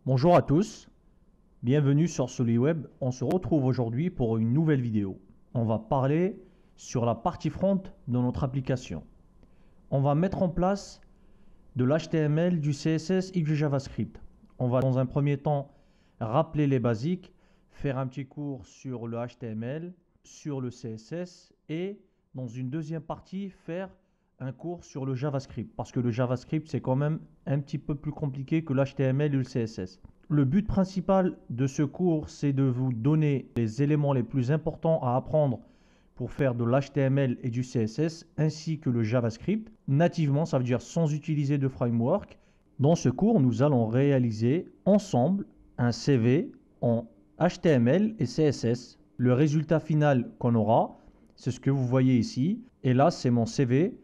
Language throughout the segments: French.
Bonjour à tous, bienvenue sur SoliWeb. On se retrouve aujourd'hui pour une nouvelle vidéo. On va parler sur la partie front de notre application. On va mettre en place de l'HTML, du CSS et du JavaScript. On va dans un premier temps rappeler les basiques, faire un petit cours sur le HTML, sur le CSS et dans une deuxième partie faire un cours sur le JavaScript parce que le JavaScript c'est quand même un petit peu plus compliqué que l'HTML et le CSS. Le but principal de ce cours c'est de vous donner les éléments les plus importants à apprendre pour faire de l'HTML et du CSS ainsi que le JavaScript nativement, ça veut dire sans utiliser de framework. Dans ce cours, nous allons réaliser ensemble un CV en HTML et CSS. Le résultat final qu'on aura, c'est ce que vous voyez ici. Et là, c'est mon CV.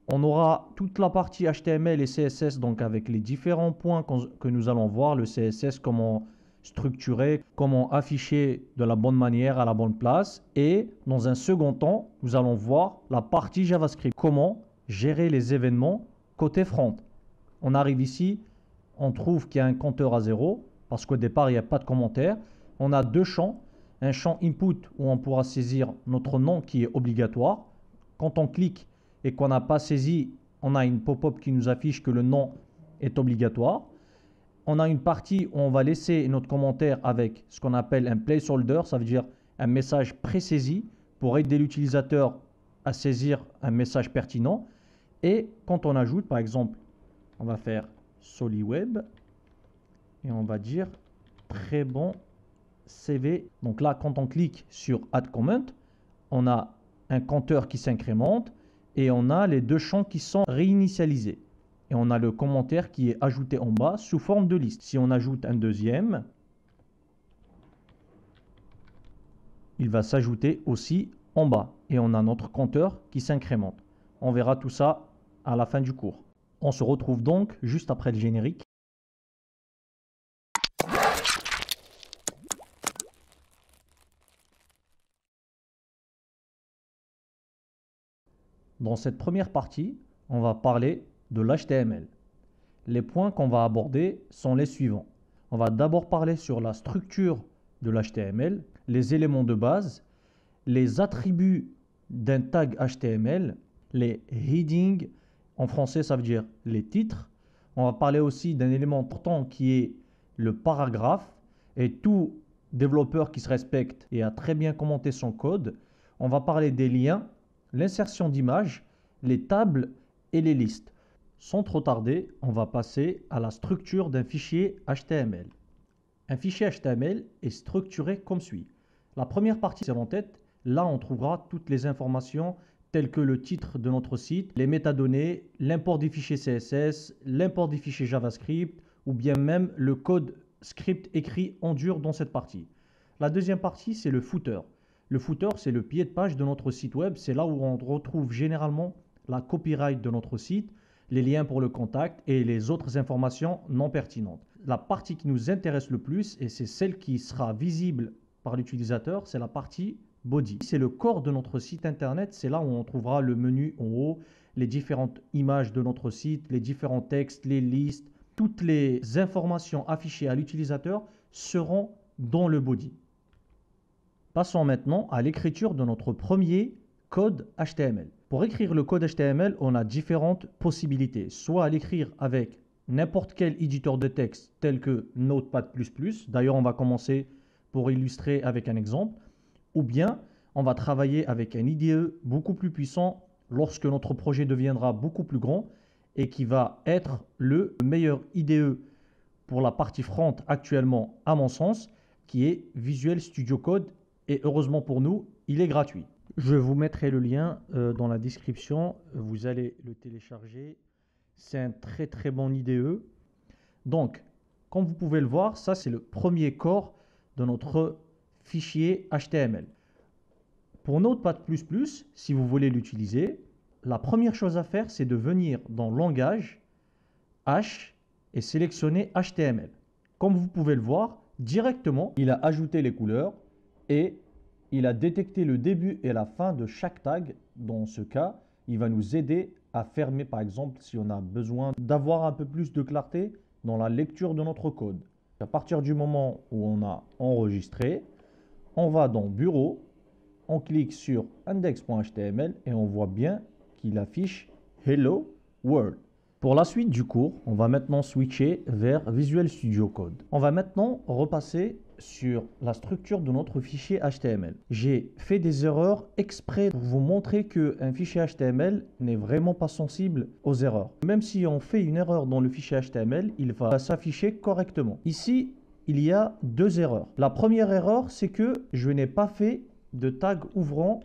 On aura toute la partie HTML et CSS, donc avec les différents points que nous allons voir. Le CSS, comment structurer, comment afficher de la bonne manière à la bonne place. Et dans un second temps, nous allons voir la partie JavaScript. Comment gérer les événements côté front. On arrive ici, on trouve qu'il y a un compteur à 0 parce qu'au départ, il n'y a pas de commentaire. On a deux champs. Un champ input où on pourra saisir notre nom qui est obligatoire. Quand on clique et qu'on n'a pas saisi, on a une pop-up qui nous affiche que le nom est obligatoire. On a une partie où on va laisser notre commentaire avec ce qu'on appelle un placeholder, ça veut dire un message pré-saisi pour aider l'utilisateur à saisir un message pertinent. Et quand on ajoute, par exemple, on va faire SoliWeb et on va dire très bon CV. Donc là, quand on clique sur Add Comment, on a un compteur qui s'incrémente et on a les deux champs qui sont réinitialisés. Et on a le commentaire qui est ajouté en bas sous forme de liste. Si on ajoute un deuxième, il va s'ajouter aussi en bas. Et on a notre compteur qui s'incrémente. On verra tout ça à la fin du cours. On se retrouve donc juste après le générique. Dans cette première partie, on va parler de l'HTML. Les points qu'on va aborder sont les suivants. On va d'abord parler sur la structure de l'HTML, les éléments de base, les attributs d'un tag HTML, les headings, en français ça veut dire les titres. On va parler aussi d'un élément important qui est le paragraphe et tout développeur qui se respecte et a très bien commenté son code. On va parler des liens, l'insertion d'images, les tables et les listes. Sans trop tarder, on va passer à la structure d'un fichier HTML. Un fichier HTML est structuré comme suit. La première partie, c'est en tête. Là, on trouvera toutes les informations telles que le titre de notre site, les métadonnées, l'import des fichiers CSS, l'import des fichiers JavaScript ou bien même le code script écrit en dur dans cette partie. La deuxième partie, c'est le footer. Le footer, c'est le pied de page de notre site web. C'est là où on retrouve généralement la copyright de notre site, les liens pour le contact et les autres informations non pertinentes. La partie qui nous intéresse le plus, et c'est celle qui sera visible par l'utilisateur, c'est la partie body. C'est le corps de notre site internet, c'est là où on trouvera le menu en haut, les différentes images de notre site, les différents textes, les listes, toutes les informations affichées à l'utilisateur seront dans le body. Passons maintenant à l'écriture de notre premier code HTML. Pour écrire le code HTML, on a différentes possibilités. Soit à l'écrire avec n'importe quel éditeur de texte tel que Notepad++. D'ailleurs, on va commencer pour illustrer avec un exemple. Ou bien, on va travailler avec un IDE beaucoup plus puissant lorsque notre projet deviendra beaucoup plus grand et qui va être le meilleur IDE pour la partie front actuellement, à mon sens, qui est Visual Studio Code. Et heureusement pour nous, il est gratuit. Je vous mettrai le lien dans la description. Vous allez le télécharger. C'est un très très bon IDE. Donc, comme vous pouvez le voir, ça c'est le premier corps de notre fichier HTML. Pour Notepad++, si vous voulez l'utiliser, la première chose à faire, c'est de venir dans Langage, H, et sélectionner HTML. Comme vous pouvez le voir, directement, il a ajouté les couleurs et il a détecté le début et la fin de chaque tag. Dans ce cas, il va nous aider à fermer, par exemple, si on a besoin d'avoir un peu plus de clarté dans la lecture de notre code. À partir du moment où on a enregistré, on va dans Bureau, on clique sur index.html et on voit bien qu'il affiche Hello World. Pour la suite du cours, on va maintenant switcher vers Visual Studio Code. On va maintenant repasser sur la structure de notre fichier HTML. J'ai fait des erreurs exprès pour vous montrer qu'un fichier HTML n'est vraiment pas sensible aux erreurs. Même si on fait une erreur dans le fichier HTML, il va s'afficher correctement. Ici, il y a deux erreurs. La première erreur, c'est que je n'ai pas fait de tag ouvrant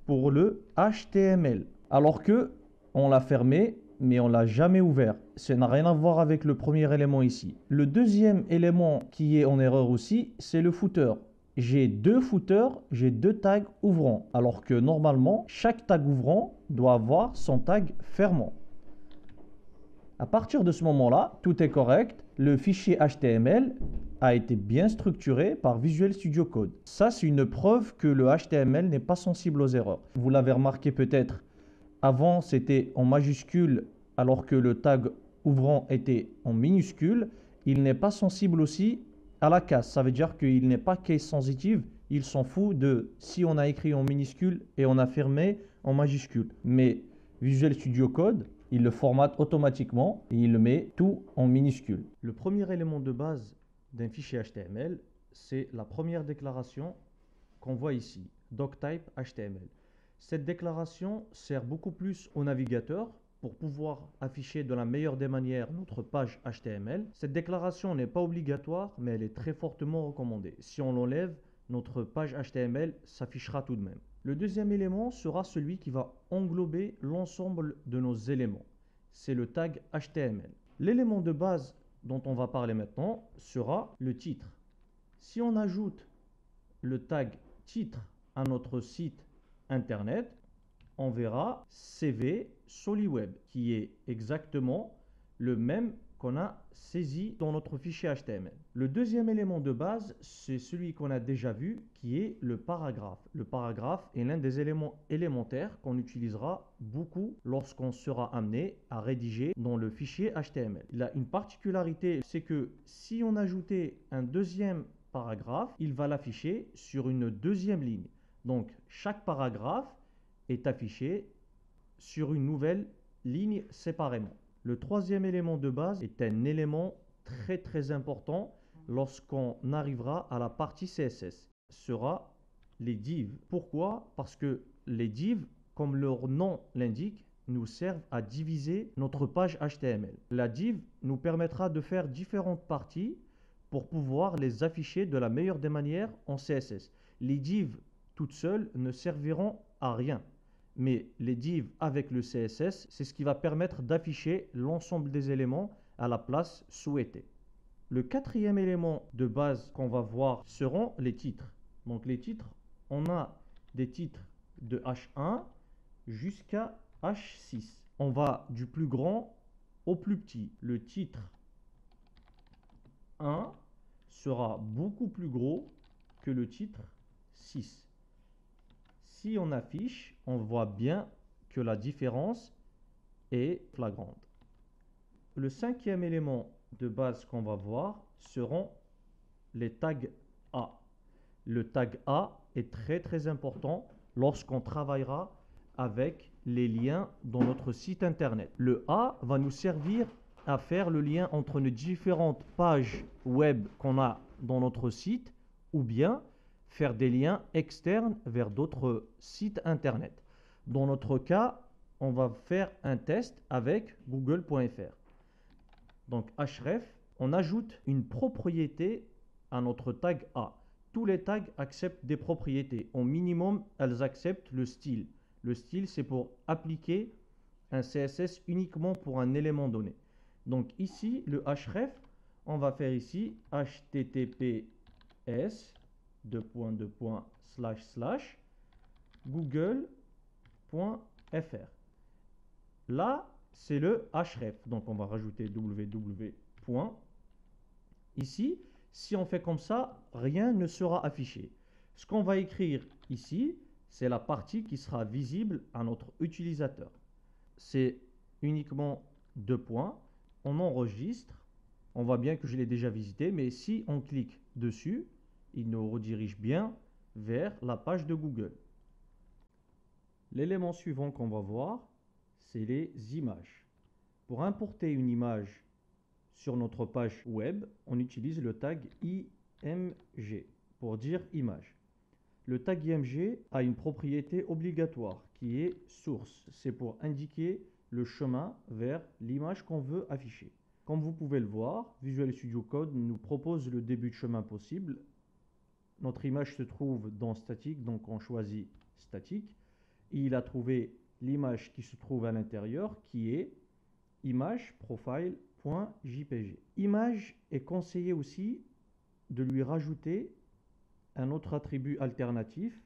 pour le HTML, alors que on l'a fermé, mais on l'a jamais ouvert. Ça n'a rien à voir avec le premier élément ici. Le deuxième élément qui est en erreur aussi, c'est le footer. J'ai deux footers, j'ai deux tags ouvrants, alors que normalement, chaque tag ouvrant doit avoir son tag fermant. À partir de ce moment-là, tout est correct. Le fichier HTML a été bien structuré par Visual Studio Code. Ça, c'est une preuve que le HTML n'est pas sensible aux erreurs. Vous l'avez remarqué peut-être, avant c'était en majuscule alors que le tag ouvrant était en minuscule. Il n'est pas sensible aussi à la casse. Ça veut dire qu'il n'est pas case sensitive. Il s'en fout de si on a écrit en minuscule et on a fermé en majuscule. Mais Visual Studio Code, il le formate automatiquement et il le met tout en minuscule. Le premier élément de base d'un fichier HTML, c'est la première déclaration qu'on voit ici, doctype HTML. Cette déclaration sert beaucoup plus au navigateur pour pouvoir afficher de la meilleure des manières notre page HTML. Cette déclaration n'est pas obligatoire, mais elle est très fortement recommandée. Si on l'enlève, notre page HTML s'affichera tout de même. Le deuxième élément sera celui qui va englober l'ensemble de nos éléments. C'est le tag HTML. L'élément de base dont on va parler maintenant sera le titre. Si on ajoute le tag titre à notre site internet, on verra CV SoliWeb, qui est exactement le même qu'on a saisi dans notre fichier HTML. Le deuxième élément de base, c'est celui qu'on a déjà vu, qui est le paragraphe. Le paragraphe est l'un des éléments élémentaires qu'on utilisera beaucoup lorsqu'on sera amené à rédiger dans le fichier HTML. Il a une particularité, c'est que si on ajoutait un deuxième paragraphe, il va l'afficher sur une deuxième ligne. Donc, chaque paragraphe est affiché sur une nouvelle ligne séparément. Le troisième élément de base est un élément très important lorsqu'on arrivera à la partie CSS. Ce sera les divs. Pourquoi? Parce que les divs, comme leur nom l'indique, nous servent à diviser notre page HTML. La div nous permettra de faire différentes parties pour pouvoir les afficher de la meilleure des manières en CSS. Les divs toutes seules ne serviront à rien. Mais les divs avec le CSS, c'est ce qui va permettre d'afficher l'ensemble des éléments à la place souhaitée. Le quatrième élément de base qu'on va voir seront les titres. Donc les titres, on a des titres de H1 jusqu'à H6. On va du plus grand au plus petit. Le titre 1 sera beaucoup plus gros que le titre 6. Si on affiche, on voit bien que la différence est flagrante. Le cinquième élément de base qu'on va voir seront les tags A. Le tag A est très important lorsqu'on travaillera avec les liens dans notre site internet. Le A va nous servir à faire le lien entre les différentes pages web qu'on a dans notre site ou bien faire des liens externes vers d'autres sites internet. Dans notre cas, on va faire un test avec google.fr. Donc href, on ajoute une propriété à notre tag A. Tous les tags acceptent des propriétés. Au minimum, elles acceptent le style. Le style, c'est pour appliquer un CSS uniquement pour un élément donné. Donc ici, le href, on va faire ici https google.fr. Là, c'est le href. Donc, on va rajouter www. Ici, si on fait comme ça, rien ne sera affiché. Ce qu'on va écrire ici, c'est la partie qui sera visible à notre utilisateur. C'est uniquement deux points. On enregistre, On voit bien que je l'ai déjà visité, mais si on clique dessus, il nous redirige bien vers la page de Google. L'élément suivant qu'on va voir, c'est les images. Pour importer une image sur notre page web, on utilise le tag IMG pour dire image. Le tag IMG a une propriété obligatoire qui est source. C'est pour indiquer le chemin vers l'image qu'on veut afficher. Comme vous pouvez le voir, Visual Studio Code nous propose le début de chemin possible. Notre image se trouve dans statique, donc on choisit statique. Et il a trouvé l'image qui se trouve à l'intérieur qui est image profile.jpg. Image est conseillé aussi de lui rajouter un autre attribut alternatif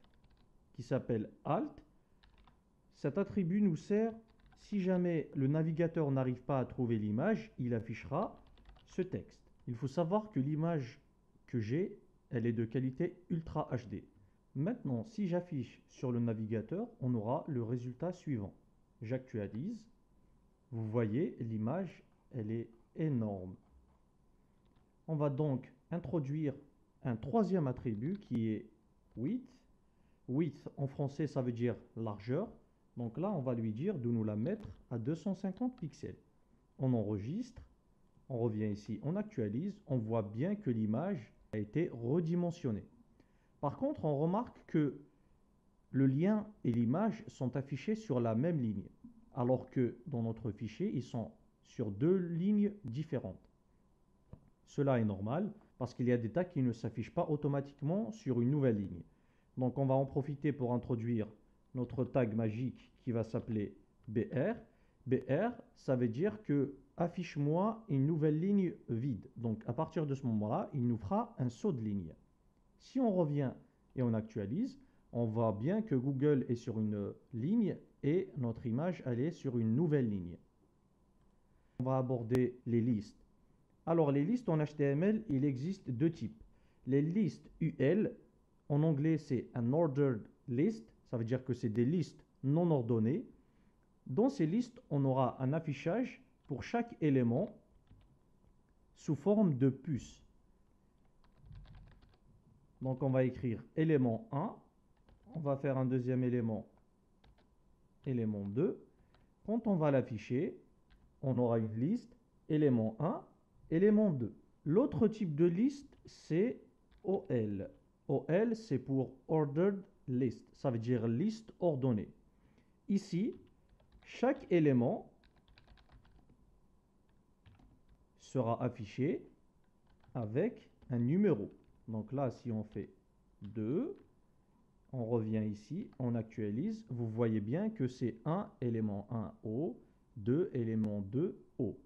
qui s'appelle alt. Cet attribut nous sert si jamais le navigateur n'arrive pas à trouver l'image, il affichera ce texte. Il faut savoir que l'image que j'ai, elle est de qualité Ultra HD. Maintenant, si j'affiche sur le navigateur, on aura le résultat suivant. J'actualise. Vous voyez, l'image, elle est énorme. On va donc introduire un troisième attribut qui est width. Width en français, ça veut dire largeur. Donc là, on va lui dire de nous la mettre à 250 pixels. On enregistre, on revient ici, on actualise, on voit bien que l'image a été redimensionnée. Par contre, on remarque que le lien et l'image sont affichés sur la même ligne, alors que dans notre fichier, ils sont sur deux lignes différentes. Cela est normal parce qu'il y a des tags qui ne s'affichent pas automatiquement sur une nouvelle ligne. Donc on va en profiter pour introduire notre tag magique qui va s'appeler BR. BR, ça veut dire que affiche-moi une nouvelle ligne vide. Donc à partir de ce moment-là, il nous fera un saut de ligne. Si on revient et on actualise, on voit bien que Google est sur une ligne et notre image elle est sur une nouvelle ligne. On va aborder les listes. Alors les listes en HTML, il existe deux types. Les listes UL, en anglais c'est un ordered list, ça veut dire que c'est des listes non ordonnées. Dans ces listes, on aura un affichage pour chaque élément sous forme de puce. Donc on va écrire élément 1, on va faire un deuxième élément, élément 2. Quand on va l'afficher, on aura une liste, élément 1, élément 2. L'autre type de liste, c'est OL. OL, c'est pour Ordered List, ça veut dire liste ordonnée. Ici, chaque élément sera affiché avec un numéro. Donc là, si on fait 2, on revient ici, on actualise. Vous voyez bien que c'est 1 élément 1 O, 2 élément 2 O.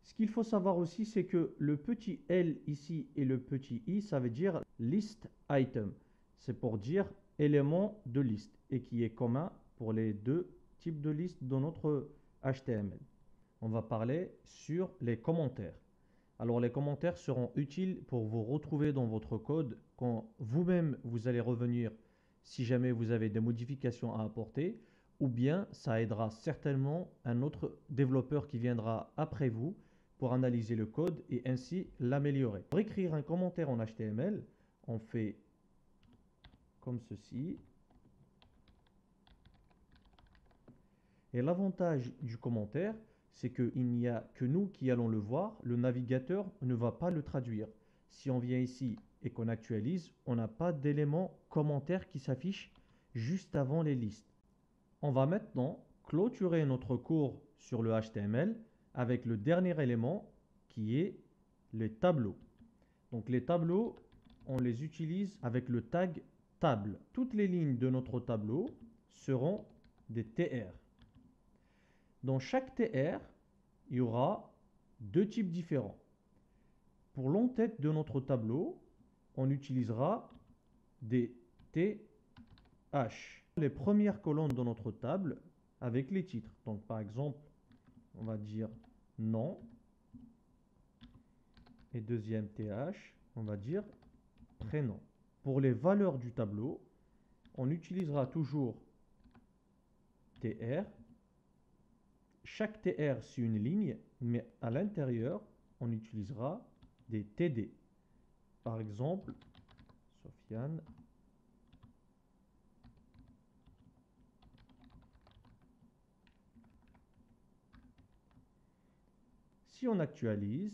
Ce qu'il faut savoir aussi, c'est que le petit L ici et le petit I, ça veut dire list item. C'est pour dire élément de liste et qui est commun pour les deux types de listes dans notre HTML. On va parler sur les commentaires. Alors les commentaires seront utiles pour vous retrouver dans votre code quand vous-même vous allez revenir si jamais vous avez des modifications à apporter, ou bien ça aidera certainement un autre développeur qui viendra après vous pour analyser le code et ainsi l'améliorer. Pour écrire un commentaire en HTML, on fait comme ceci. Et l'avantage du commentaire, c'est qu'il n'y a que nous qui allons le voir, le navigateur ne va pas le traduire. Si on vient ici et qu'on actualise, on n'a pas d'élément commentaire qui s'affiche juste avant les listes. On va maintenant clôturer notre cours sur le HTML avec le dernier élément qui est les tableaux. Donc les tableaux, on les utilise avec le tag table. Toutes les lignes de notre tableau seront des TR. Dans chaque TR, il y aura deux types différents. Pour l'entête de notre tableau, on utilisera des TH. Les premières colonnes de notre table avec les titres. Donc par exemple, on va dire nom. Et deuxième TH, on va dire prénom. Pour les valeurs du tableau, on utilisera toujours TR. Chaque TR, c'est une ligne, mais à l'intérieur, on utilisera des TD. Par exemple, Sofiane. Si on actualise,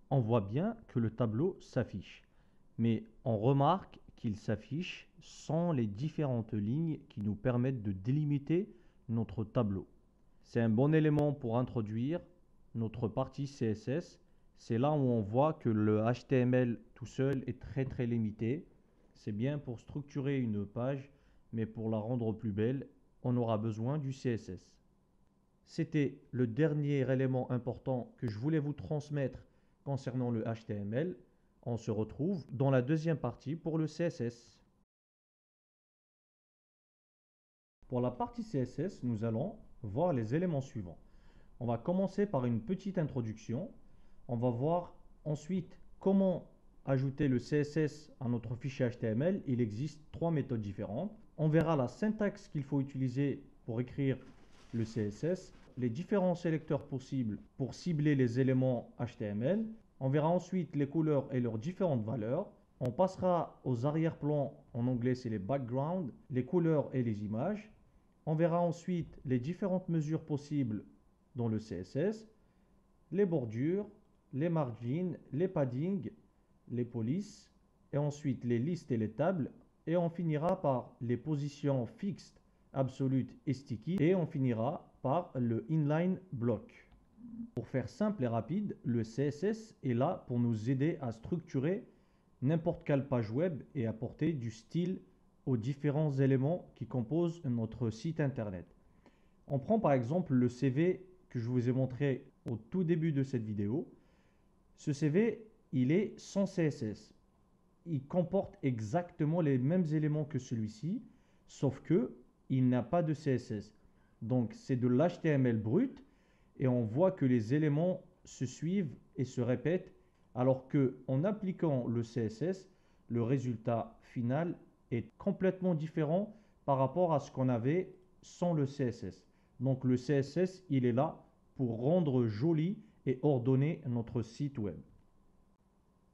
on voit bien que le tableau s'affiche. Mais on remarque qu'il s'affiche sans les différentes lignes qui nous permettent de délimiter notre tableau. C'est un bon élément pour introduire notre partie CSS. C'est là où on voit que le HTML tout seul est très limité. C'est bien pour structurer une page, mais pour la rendre plus belle, on aura besoin du CSS. C'était le dernier élément important que je voulais vous transmettre concernant le HTML. On se retrouve dans la deuxième partie pour le CSS. Pour la partie CSS, nous allons voir les éléments suivants. On va commencer par une petite introduction. On va voir ensuite comment ajouter le CSS à notre fichier HTML. Il existe 3 méthodes différentes. On verra la syntaxe qu'il faut utiliser pour écrire le CSS, les différents sélecteurs possibles pour cibler les éléments HTML. On verra ensuite les couleurs et leurs différentes valeurs. On passera aux arrière-plans, en anglais c'est les backgrounds, les couleurs et les images. On verra ensuite les différentes mesures possibles dans le CSS, les bordures, les margins, les paddings, les polices, et ensuite les listes et les tables. Et on finira par les positions fixes, absolutes et sticky. Et on finira par le inline block. Pour faire simple et rapide, le CSS est là pour nous aider à structurer n'importe quelle page web et apporter du style aux différents éléments qui composent notre site internet. On prend par exemple le CV que je vous ai montré au tout début de cette vidéo. Ce CV, il est sans CSS. Il comporte exactement les mêmes éléments que celui-ci, sauf que il n'a pas de CSS. Donc c'est de l'HTML brut et on voit que les éléments se suivent et se répètent, alors que en appliquant le CSS, le résultat final est complètement différent par rapport à ce qu'on avait sans le CSS. Donc le CSS, il est là pour rendre joli et ordonner notre site web.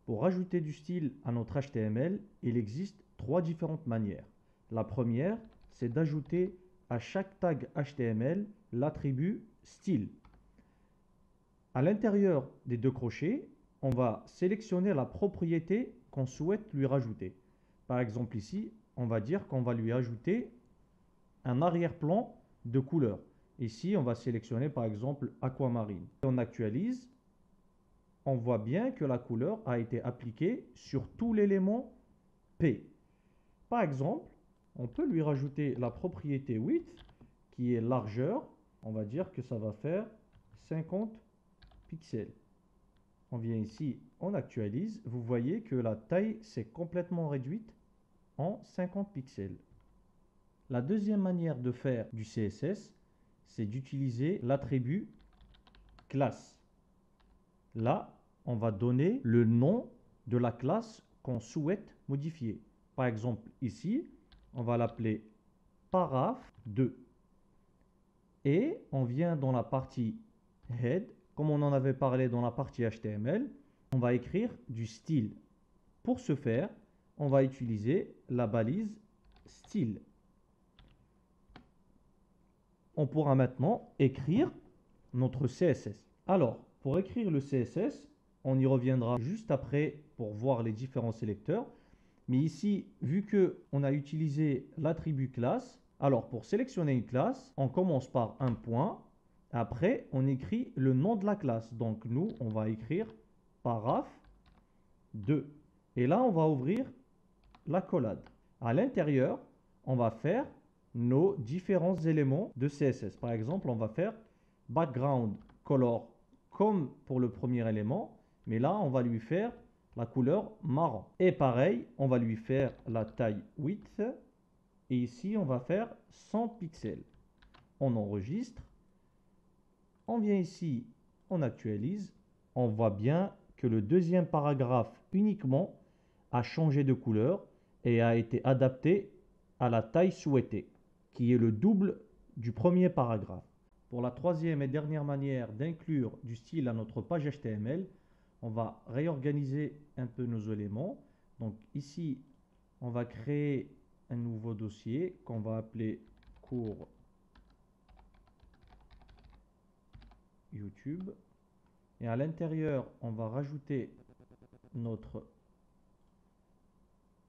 Pour ajouter du style à notre HTML, il existe 3 différentes manières. La première, c'est d'ajouter à chaque tag HTML l'attribut style. À l'intérieur des 2 crochets, on va sélectionner la propriété qu'on souhaite lui rajouter. Par exemple ici, on va dire qu'on va lui ajouter un arrière-plan de couleur. Ici, on va sélectionner par exemple aquamarine. On actualise, on voit bien que la couleur a été appliquée sur tout l'élément P. Par exemple, on peut lui rajouter la propriété width qui est largeur. On va dire que ça va faire 50 pixels. On vient ici, on actualise. Vous voyez que la taille s'est complètement réduite en 50 pixels. La deuxième manière de faire du CSS, c'est d'utiliser l'attribut classe. Là, on va donner le nom de la classe qu'on souhaite modifier. Par exemple, ici, on va l'appeler paraph2. Et on vient dans la partie head, comme on en avait parlé dans la partie HTML, on va écrire du style. Pour ce faire, on va utiliser la balise style. On pourra maintenant écrire notre CSS. Alors, pour écrire le CSS, on y reviendra juste après pour voir les différents sélecteurs. Mais ici, vu qu'on a utilisé l'attribut classe, alors pour sélectionner une classe, on commence par un point. Après, on écrit le nom de la classe. Donc nous, on va écrire paraph2. Et là, on va ouvrir l'accolade. À l'intérieur, on va faire nos différents éléments de CSS. Par exemple, on va faire background color comme pour le premier élément, mais là, on va lui faire la couleur marron. Et pareil, on va lui faire la taille width. Et ici, on va faire 100 pixels. On enregistre. On vient ici, on actualise. On voit bien que le deuxième paragraphe uniquement a changé de couleur et a été adapté à la taille souhaitée, qui est le double du premier paragraphe. Pour la troisième et dernière manière d'inclure du style à notre page HTML, on va réorganiser un peu nos éléments. Donc ici, on va créer un nouveau dossier qu'on va appeler cours YouTube. Et à l'intérieur, on va rajouter notre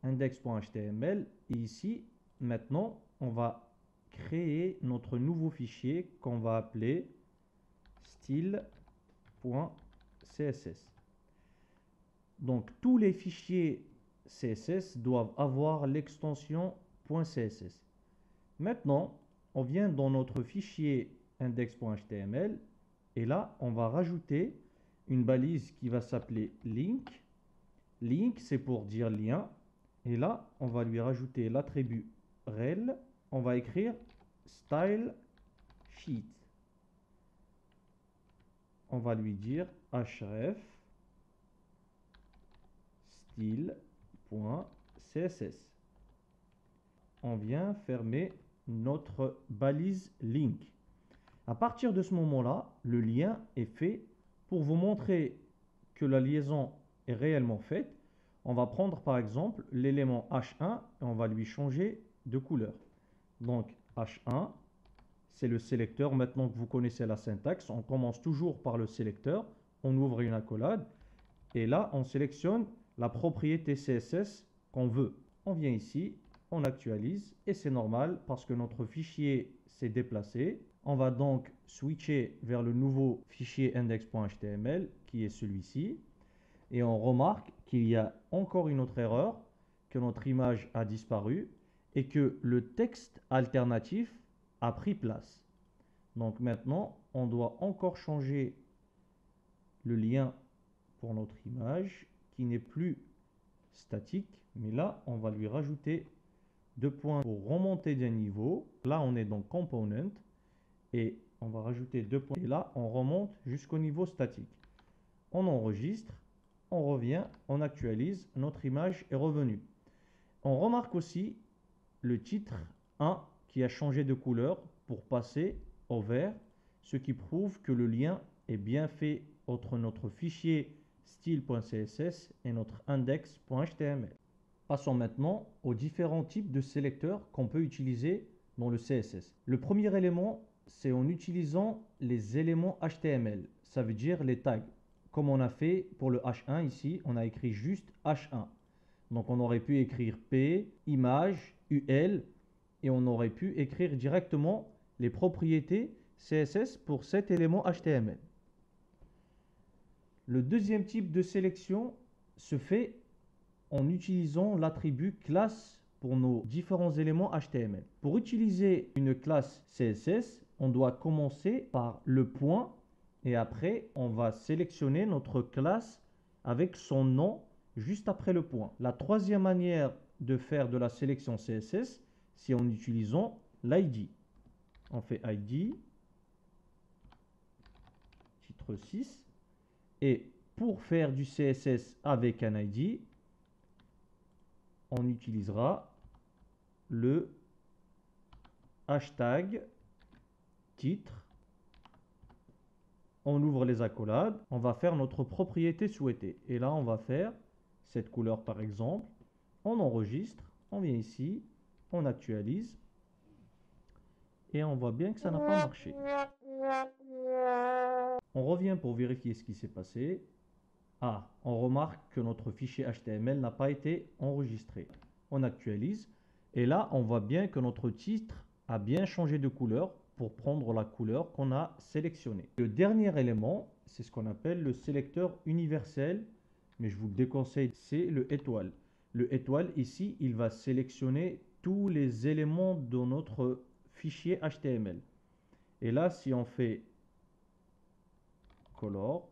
index.html. Et ici, maintenant, on va créer notre nouveau fichier qu'on va appeler style.css. Donc, tous les fichiers CSS doivent avoir l'extension .css. Maintenant, on vient dans notre fichier index.html et là, on va rajouter une balise qui va s'appeler link. Link, c'est pour dire lien. Et là, on va lui rajouter l'attribut rel. On va écrire style sheet. On va lui dire href style.css. On vient fermer notre balise link. À partir de ce moment-là, le lien est fait. Pour vous montrer que la liaison est réellement faite, on va prendre par exemple l'élément H1 et on va lui changer de couleur. Donc H1, c'est le sélecteur. Maintenant que vous connaissez la syntaxe, on commence toujours par le sélecteur. On ouvre une accolade et là, on sélectionne la propriété CSS qu'on veut. On vient ici, on actualise et c'est normal parce que notre fichier s'est déplacé. On va donc switcher vers le nouveau fichier index.html qui est celui-ci. Et on remarque qu'il y a encore une autre erreur, que notre image a disparu et que le texte alternatif a pris place. Donc maintenant, on doit encore changer le lien pour notre image qui n'est plus statique, mais là, on va lui rajouter 2 points pour remonter d'un niveau. Là, on est dans Component et on va rajouter 2 points. Et là, on remonte jusqu'au niveau statique. On enregistre, on revient, on actualise, notre image est revenue. On remarque aussi le titre 1 qui a changé de couleur pour passer au vert, ce qui prouve que le lien est bien fait entre notre fichier style.css et notre index.html. Passons maintenant aux différents types de sélecteurs qu'on peut utiliser dans le CSS. Le premier élément, c'est en utilisant les éléments HTML, ça veut dire les tags. Comme on a fait pour le H1 ici, on a écrit juste H1. Donc on aurait pu écrire P, image, UL, et on aurait pu écrire directement les propriétés CSS pour cet élément HTML. Le deuxième type de sélection se fait en utilisant l'attribut classe pour nos différents éléments HTML. Pour utiliser une classe CSS, on doit commencer par le point et après on va sélectionner notre classe avec son nom juste après le point. La troisième manière de faire de la sélection CSS, c'est en utilisant l'ID. On fait ID, titre 6, et pour faire du CSS avec un ID, on utilisera le hashtag titre. On ouvre les accolades, on va faire notre propriété souhaitée. Et là, on va faire cette couleur par exemple. On enregistre, on vient ici, on actualise. Et on voit bien que ça n'a pas marché. On revient pour vérifier ce qui s'est passé. Ah, on remarque que notre fichier HTML n'a pas été enregistré. On actualise. Et là, on voit bien que notre titre a bien changé de couleur pour prendre la couleur qu'on a sélectionnée. Le dernier élément, c'est ce qu'on appelle le sélecteur universel, mais je vous le déconseille, c'est le étoile. Le étoile, ici, il va sélectionner tous les éléments de notre fichier HTML. Et là, si on fait color,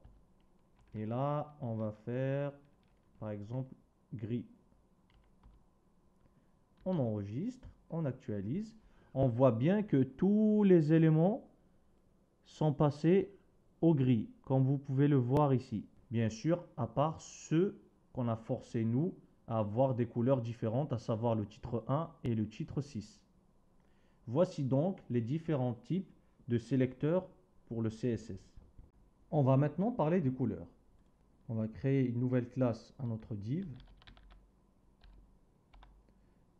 et là, on va faire, par exemple, gris. On enregistre, on actualise. On voit bien que tous les éléments sont passés au gris, comme vous pouvez le voir ici. Bien sûr, à part ceux qu'on a forcé, nous, à avoir des couleurs différentes, à savoir le titre 1 et le titre 6. Voici donc les différents types de sélecteur pour le CSS. On va maintenant parler des couleurs. On va créer une nouvelle classe à notre div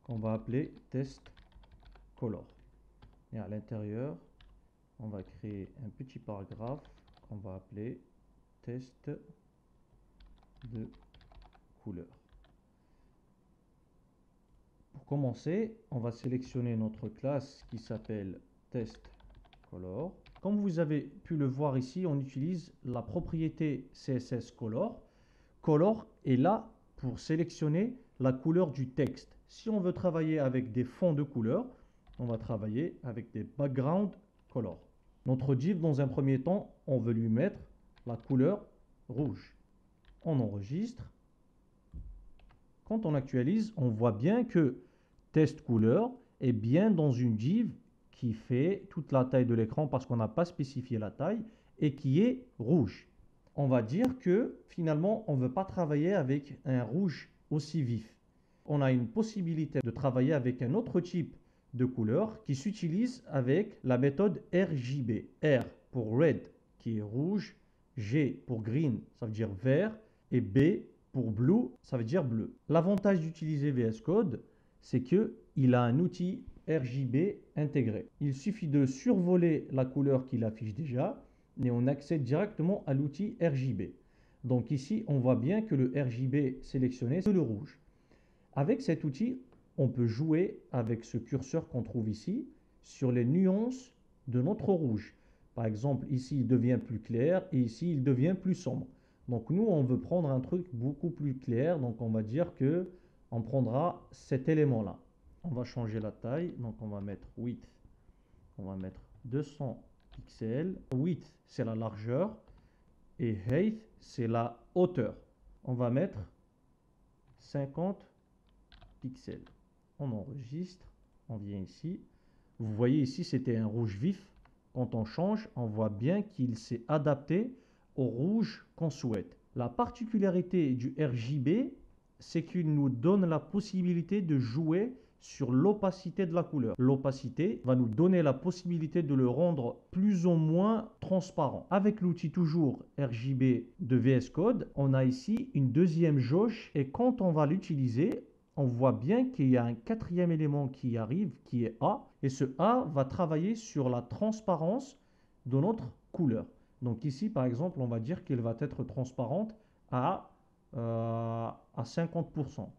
qu'on va appeler test color. Et à l'intérieur, on va créer un petit paragraphe qu'on va appeler test de couleur. Pour commencer, on va sélectionner notre classe qui s'appelle test color. Comme vous avez pu le voir ici, on utilise la propriété CSS color. Color est là pour sélectionner la couleur du texte. Si on veut travailler avec des fonds de couleur, on va travailler avec des background color. Notre div, dans un premier temps, on veut lui mettre la couleur rouge. On enregistre. Quand on actualise, on voit bien que test couleur est bien dans une div qui fait toute la taille de l'écran parce qu'on n'a pas spécifié la taille et qui est rouge. On va dire que finalement, on ne veut pas travailler avec un rouge aussi vif. On a une possibilité de travailler avec un autre type de couleur qui s'utilise avec la méthode RGB. R pour red qui est rouge, G pour green, ça veut dire vert, et B pour blue, ça veut dire bleu. L'avantage d'utiliser VS Code, c'est qu'il a un outil RGB intégré. Il suffit de survoler la couleur qu'il affiche déjà et on accède directement à l'outil RGB. Donc ici, on voit bien que le RGB sélectionné, c'est le rouge. Avec cet outil, on peut jouer avec ce curseur qu'on trouve ici sur les nuances de notre rouge. Par exemple, ici, il devient plus clair et ici, il devient plus sombre. Donc nous, on veut prendre un truc beaucoup plus clair. Donc on va dire que on prendra cet élément-là. On va changer la taille. Donc on va mettre width. On va mettre 200 pixels. Width, c'est la largeur. Et height, c'est la hauteur. On va mettre 50 pixels. On enregistre. On vient ici. Vous voyez ici, c'était un rouge vif. Quand on change, on voit bien qu'il s'est adapté au rouge qu'on souhaite. La particularité du RGB, c'est qu'il nous donne la possibilité de jouer sur l'opacité de la couleur. L'opacité va nous donner la possibilité de le rendre plus ou moins transparent. Avec l'outil toujours RGB de VS Code, on a ici une deuxième jauge et quand on va l'utiliser, on voit bien qu'il y a un quatrième élément qui arrive, qui est A, et ce A va travailler sur la transparence de notre couleur. Donc ici, par exemple, on va dire qu'elle va être transparente à 50%.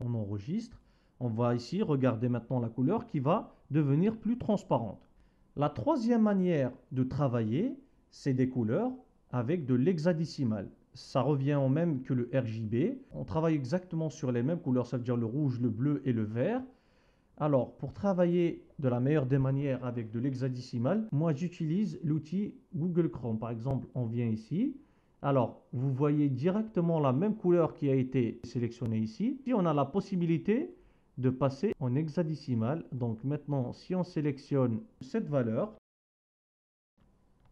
On enregistre. On va ici regarder maintenant la couleur qui va devenir plus transparente. La troisième manière de travailler, c'est des couleurs avec de l'hexadécimal. Ça revient au même que le RGB. On travaille exactement sur les mêmes couleurs, ça veut dire le rouge, le bleu et le vert. Alors, pour travailler de la meilleure des manières avec de l'hexadécimal, moi j'utilise l'outil Google Chrome. Par exemple, on vient ici. Alors, vous voyez directement la même couleur qui a été sélectionnée ici. Ici, on a la possibilité de passer en hexadécimal. Donc maintenant, si on sélectionne cette valeur,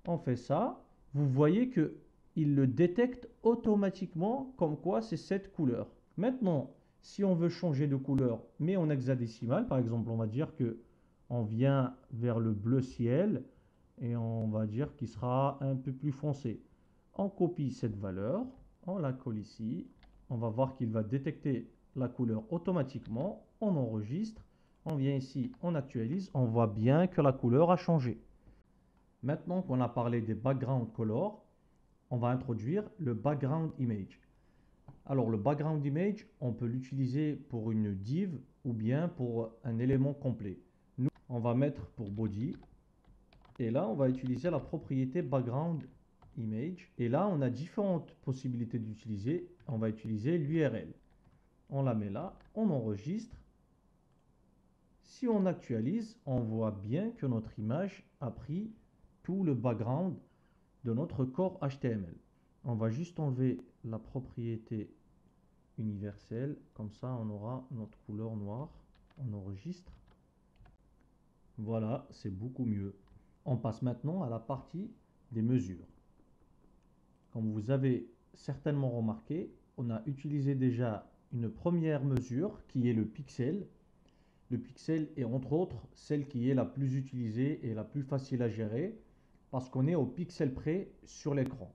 on fait ça. Vous voyez que il le détecte automatiquement comme quoi c'est cette couleur. Maintenant, si on veut changer de couleur, mais en hexadécimal, par exemple, on va dire que on vient vers le bleu ciel et on va dire qu'il sera un peu plus foncé. On copie cette valeur, on la colle ici, on va voir qu'il va détecter la couleur automatiquement, on enregistre, on vient ici, on actualise, on voit bien que la couleur a changé. Maintenant qu'on a parlé des background color, on va introduire le background image. Alors le background image, on peut l'utiliser pour une div ou bien pour un élément complet. Nous, on va mettre pour body et là on va utiliser la propriété background image et là on a différentes possibilités d'utiliser. On va utiliser l'URL. On la met là, on enregistre. Si on actualise, on voit bien que notre image a pris tout le background de notre corps HTML. On va juste enlever la propriété universelle, comme ça on aura notre couleur noire. On enregistre. Voilà, c'est beaucoup mieux. On passe maintenant à la partie des mesures. Comme vous avez certainement remarqué, on a utilisé déjà une première mesure qui est le pixel. Le pixel est entre autres celle qui est la plus utilisée et la plus facile à gérer parce qu'on est au pixel près sur l'écran.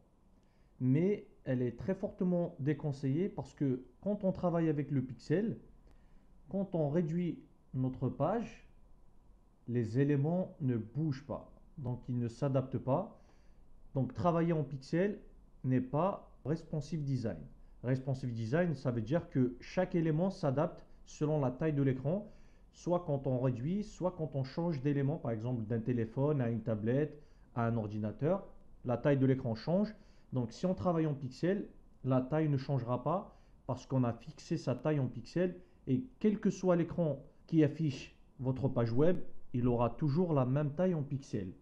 Mais elle est très fortement déconseillée parce que quand on travaille avec le pixel, quand on réduit notre page, les éléments ne bougent pas, donc ils ne s'adaptent pas. Donc travailler en pixel n'est pas responsive design. Responsive design, ça veut dire que chaque élément s'adapte selon la taille de l'écran, soit quand on réduit, soit quand on change d'élément, par exemple d'un téléphone à une tablette, à un ordinateur, la taille de l'écran change. Donc si on travaille en pixel, la taille ne changera pas parce qu'on a fixé sa taille en pixel et quel que soit l'écran qui affiche votre page web, il aura toujours la même taille en pixels.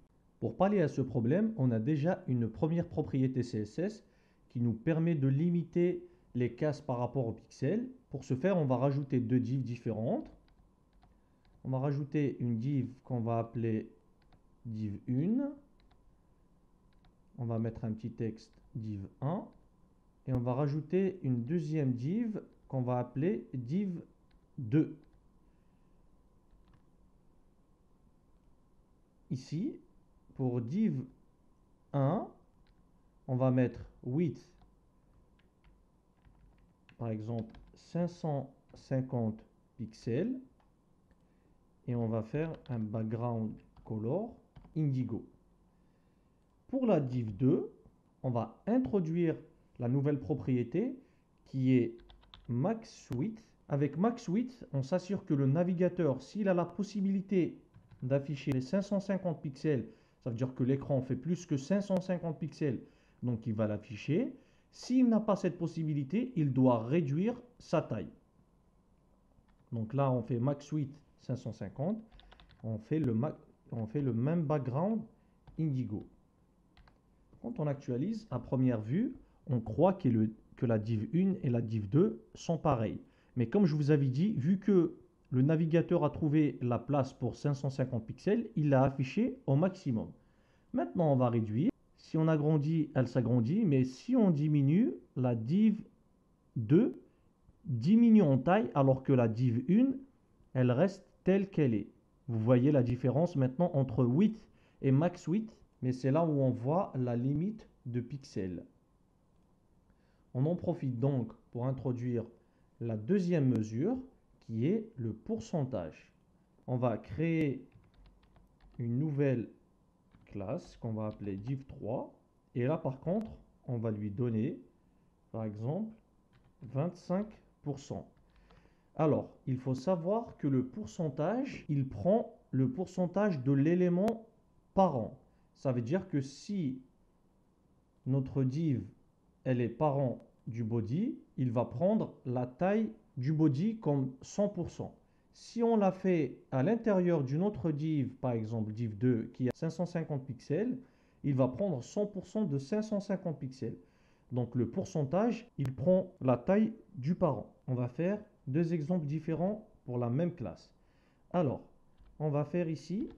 Pour pallier à ce problème, on a déjà une première propriété CSS qui nous permet de limiter les cases par rapport aux pixels. Pour ce faire, on va rajouter deux divs différentes. On va rajouter une div qu'on va appeler div 1. On va mettre un petit texte div 1. Et on va rajouter une deuxième div qu'on va appeler div 2. Ici, pour div 1, on va mettre width, par exemple 550 pixels, et on va faire un background color indigo. Pour la div 2, on va introduire la nouvelle propriété qui est max width. Avec max width, on s'assure que le navigateur, s'il a la possibilité d'afficher les 550 pixels, ça veut dire que l'écran fait plus que 550 pixels, donc il va l'afficher. S'il n'a pas cette possibilité, il doit réduire sa taille. Donc là, on fait max width 550, on fait le même background indigo. Quand on actualise, à première vue, on croit que la div 1 et la div 2 sont pareilles. Mais comme je vous avais dit, vu que le navigateur a trouvé la place pour 550 pixels, il l'a affiché au maximum. Maintenant, on va réduire. Si on agrandit, elle s'agrandit. Mais si on diminue, la div 2 diminue en taille alors que la div 1, elle reste telle qu'elle est. Vous voyez la différence maintenant entre width et max width, mais c'est là où on voit la limite de pixels. On en profite donc pour introduire la deuxième mesure qui est le pourcentage. On va créer une nouvelle classe qu'on va appeler div3 et là par contre on va lui donner par exemple 25%. Alors, il faut savoir que le pourcentage, il prend le pourcentage de l'élément parent. Ça veut dire que si notre div, elle est parent du body, il va prendre la taille du body comme 100%. Si on l'a fait à l'intérieur d'une autre div, par exemple div 2 qui a 550 pixels, il va prendre 100% de 550 pixels. Donc le pourcentage, il prend la taille du parent. On va faire deux exemples différents pour la même classe. Alors, on va faire ici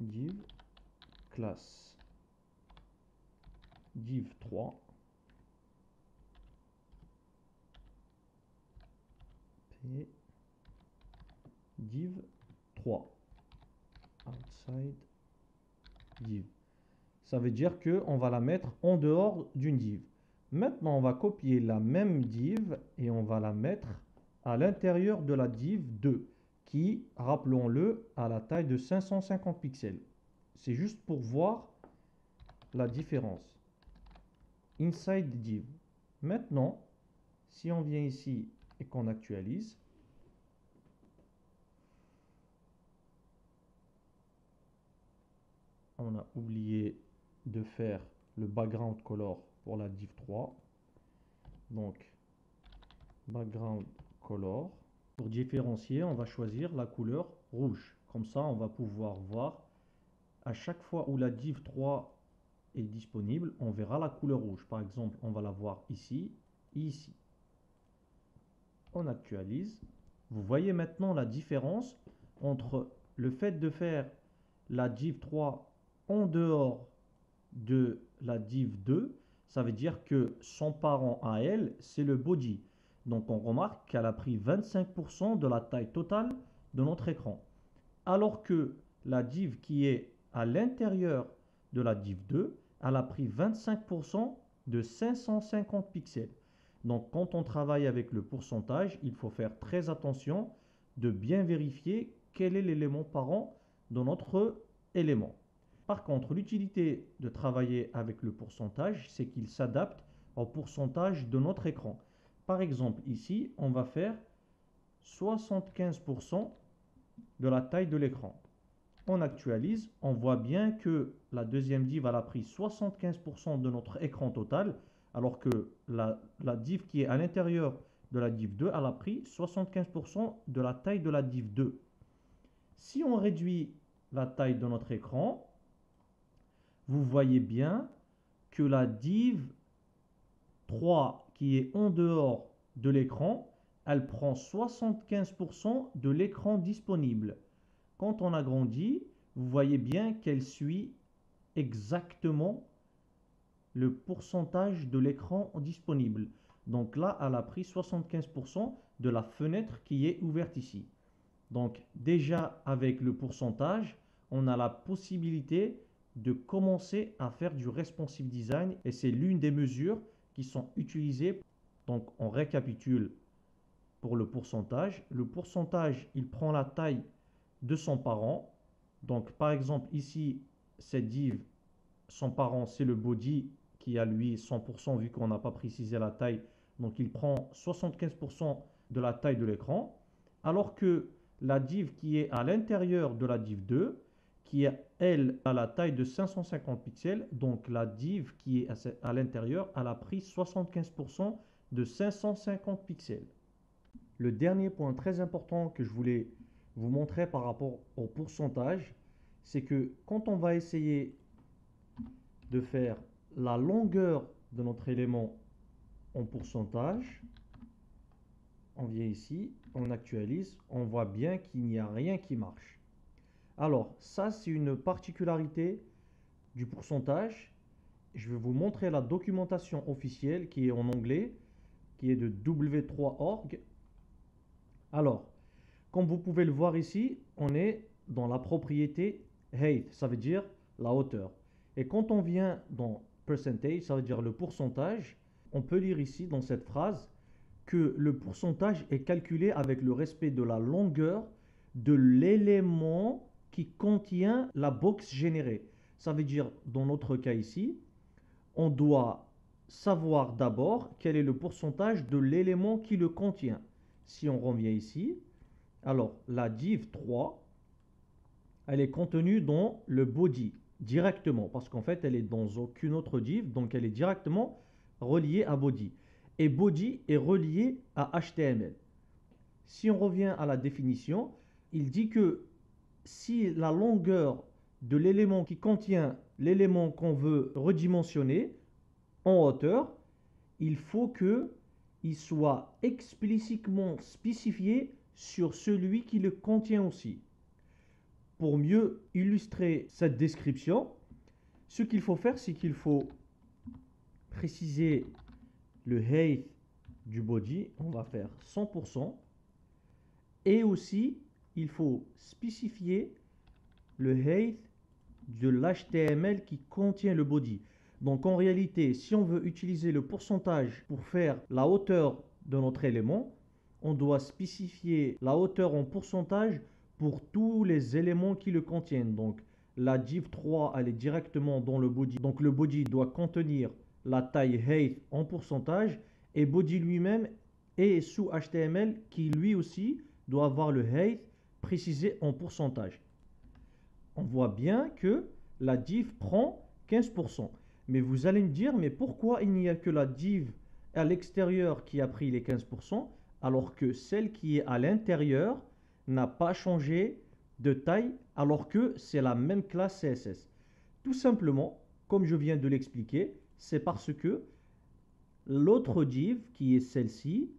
div classe div 3 p div 3 outside div. Ça veut dire qu'on va la mettre en dehors d'une div. Maintenant, on va copier la même div et on va la mettre à l'intérieur de la div 2 qui, rappelons-le, a la taille de 550 pixels. C'est juste pour voir la différence. Inside div. Maintenant, si on vient ici et qu'on actualise, on a oublié de faire le background color pour la div 3. Donc, background color. Pour différencier, on va choisir la couleur rouge. Comme ça, on va pouvoir voir à chaque fois où la div 3 est disponible, on verra la couleur rouge. Par exemple, on va la voir ici et ici. On actualise. Vous voyez maintenant la différence entre le fait de faire la div 3 en dehors de la div 2. Ça veut dire que son parent à elle, c'est le body. Donc on remarque qu'elle a pris 25% de la taille totale de notre écran. Alors que la div qui est à l'intérieur de la div 2, elle a pris 25% de 550 pixels. Donc quand on travaille avec le pourcentage, il faut faire très attention de bien vérifier quel est l'élément parent de notre élément. Par contre, l'utilité de travailler avec le pourcentage, c'est qu'il s'adapte au pourcentage de notre écran. Par exemple, ici, on va faire 75% de la taille de l'écran. On actualise, on voit bien que la deuxième div a pris 75% de notre écran total, alors que la div qui est à l'intérieur de la div 2 a pris 75% de la taille de la div 2. Si on réduit la taille de notre écran, vous voyez bien que la div 3 qui est en dehors de l'écran, elle prend 75% de l'écran disponible. Quand on agrandit, vous voyez bien qu'elle suit exactement le pourcentage de l'écran disponible. Donc là, elle a pris 75% de la fenêtre qui est ouverte ici. Donc déjà, avec le pourcentage, on a la possibilité de commencer à faire du responsive design et c'est l'une des mesures qui sont utilisées. Donc on récapitule pour le pourcentage. Le pourcentage, il prend la taille de son parent. Donc par exemple ici, cette div, son parent c'est le body qui a lui 100% vu qu'on n'a pas précisé la taille. Donc il prend 75% de la taille de l'écran. Alors que la div qui est à l'intérieur de la div 2, qui est, elle, à la taille de 550 pixels, donc la div qui est à l'intérieur, elle a pris 75% de 550 pixels. Le dernier point très important que je voulais vous montrer par rapport au pourcentage, c'est que quand on va essayer de faire la longueur de notre élément en pourcentage, on vient ici, on actualise, on voit bien qu'il n'y a rien qui marche. Alors, ça, c'est une particularité du pourcentage. Je vais vous montrer la documentation officielle qui est en anglais, qui est de W3org. Alors, comme vous pouvez le voir ici, on est dans la propriété height, ça veut dire la hauteur. Et quand on vient dans percentage, ça veut dire le pourcentage, on peut lire ici dans cette phrase que le pourcentage est calculé avec le respect de la longueur de l'élément qui contient la box générée. Ça veut dire, dans notre cas ici, on doit savoir d'abord quel est le pourcentage de l'élément qui le contient. Si on revient ici, alors la div 3, elle est contenue dans le body directement, parce qu'en fait, elle est dans aucune autre div, donc elle est directement reliée à body. Et body est relié à HTML. Si on revient à la définition, il dit que si la longueur de l'élément qui contient l'élément qu'on veut redimensionner en hauteur, il faut qu'il soit explicitement spécifié sur celui qui le contient aussi. Pour mieux illustrer cette description, ce qu'il faut faire, c'est qu'il faut préciser le height du body, on va faire 100%, et aussi il faut spécifier le height de l'HTML qui contient le body. Donc en réalité, si on veut utiliser le pourcentage pour faire la hauteur de notre élément, on doit spécifier la hauteur en pourcentage pour tous les éléments qui le contiennent. Donc la div 3, elle est directement dans le body. Donc le body doit contenir la taille height en pourcentage et body lui-même est sous HTML qui lui aussi doit avoir le height précisé en pourcentage. On voit bien que la div prend 15%. Mais vous allez me dire, mais pourquoi il n'y a que la div à l'extérieur qui a pris les 15% alors que celle qui est à l'intérieur n'a pas changé de taille alors que c'est la même classe CSS? Tout simplement, comme je viens de l'expliquer, c'est parce que l'autre div, qui est celle-ci,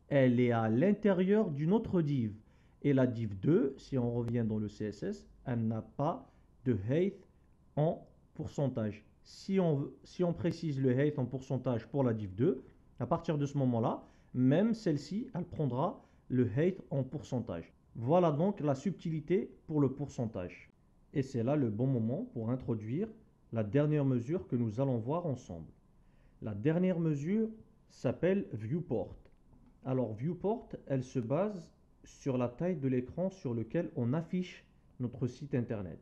elle est à l'intérieur d'une autre div. Et la div 2, si on revient dans le CSS, elle n'a pas de height en pourcentage. Si on précise le height en pourcentage pour la div 2, à partir de ce moment-là, Même celle-ci, elle prendra le height en pourcentage. Voilà donc la subtilité pour le pourcentage. Et c'est là le bon moment pour introduire la dernière mesure que nous allons voir ensemble. La dernière mesure s'appelle viewport. Alors viewport, elle se base sur la taille de l'écran sur lequel on affiche notre site internet.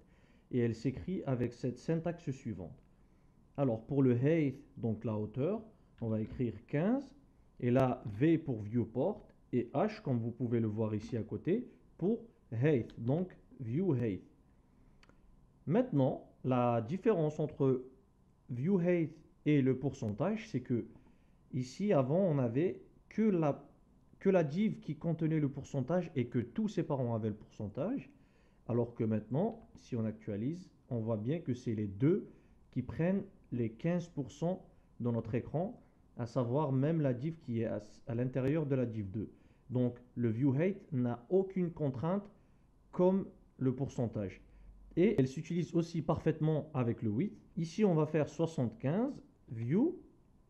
Et elle s'écrit avec cette syntaxe suivante. Alors pour le height, donc la hauteur, on va écrire 15. Et là, V pour viewport et H, comme vous pouvez le voir ici à côté, pour height, donc view height. Maintenant, la différence entre view height et le pourcentage, c'est que ici, avant, on n'avait que la div qui contenait le pourcentage et que tous ses parents avaient le pourcentage. Alors que maintenant, si on actualise, on voit bien que c'est les deux qui prennent les 15% dans notre écran, à savoir même la div qui est à l'intérieur de la div 2. Donc le view height n'a aucune contrainte comme le pourcentage. Et elle s'utilise aussi parfaitement avec le width. Ici, on va faire 75, view,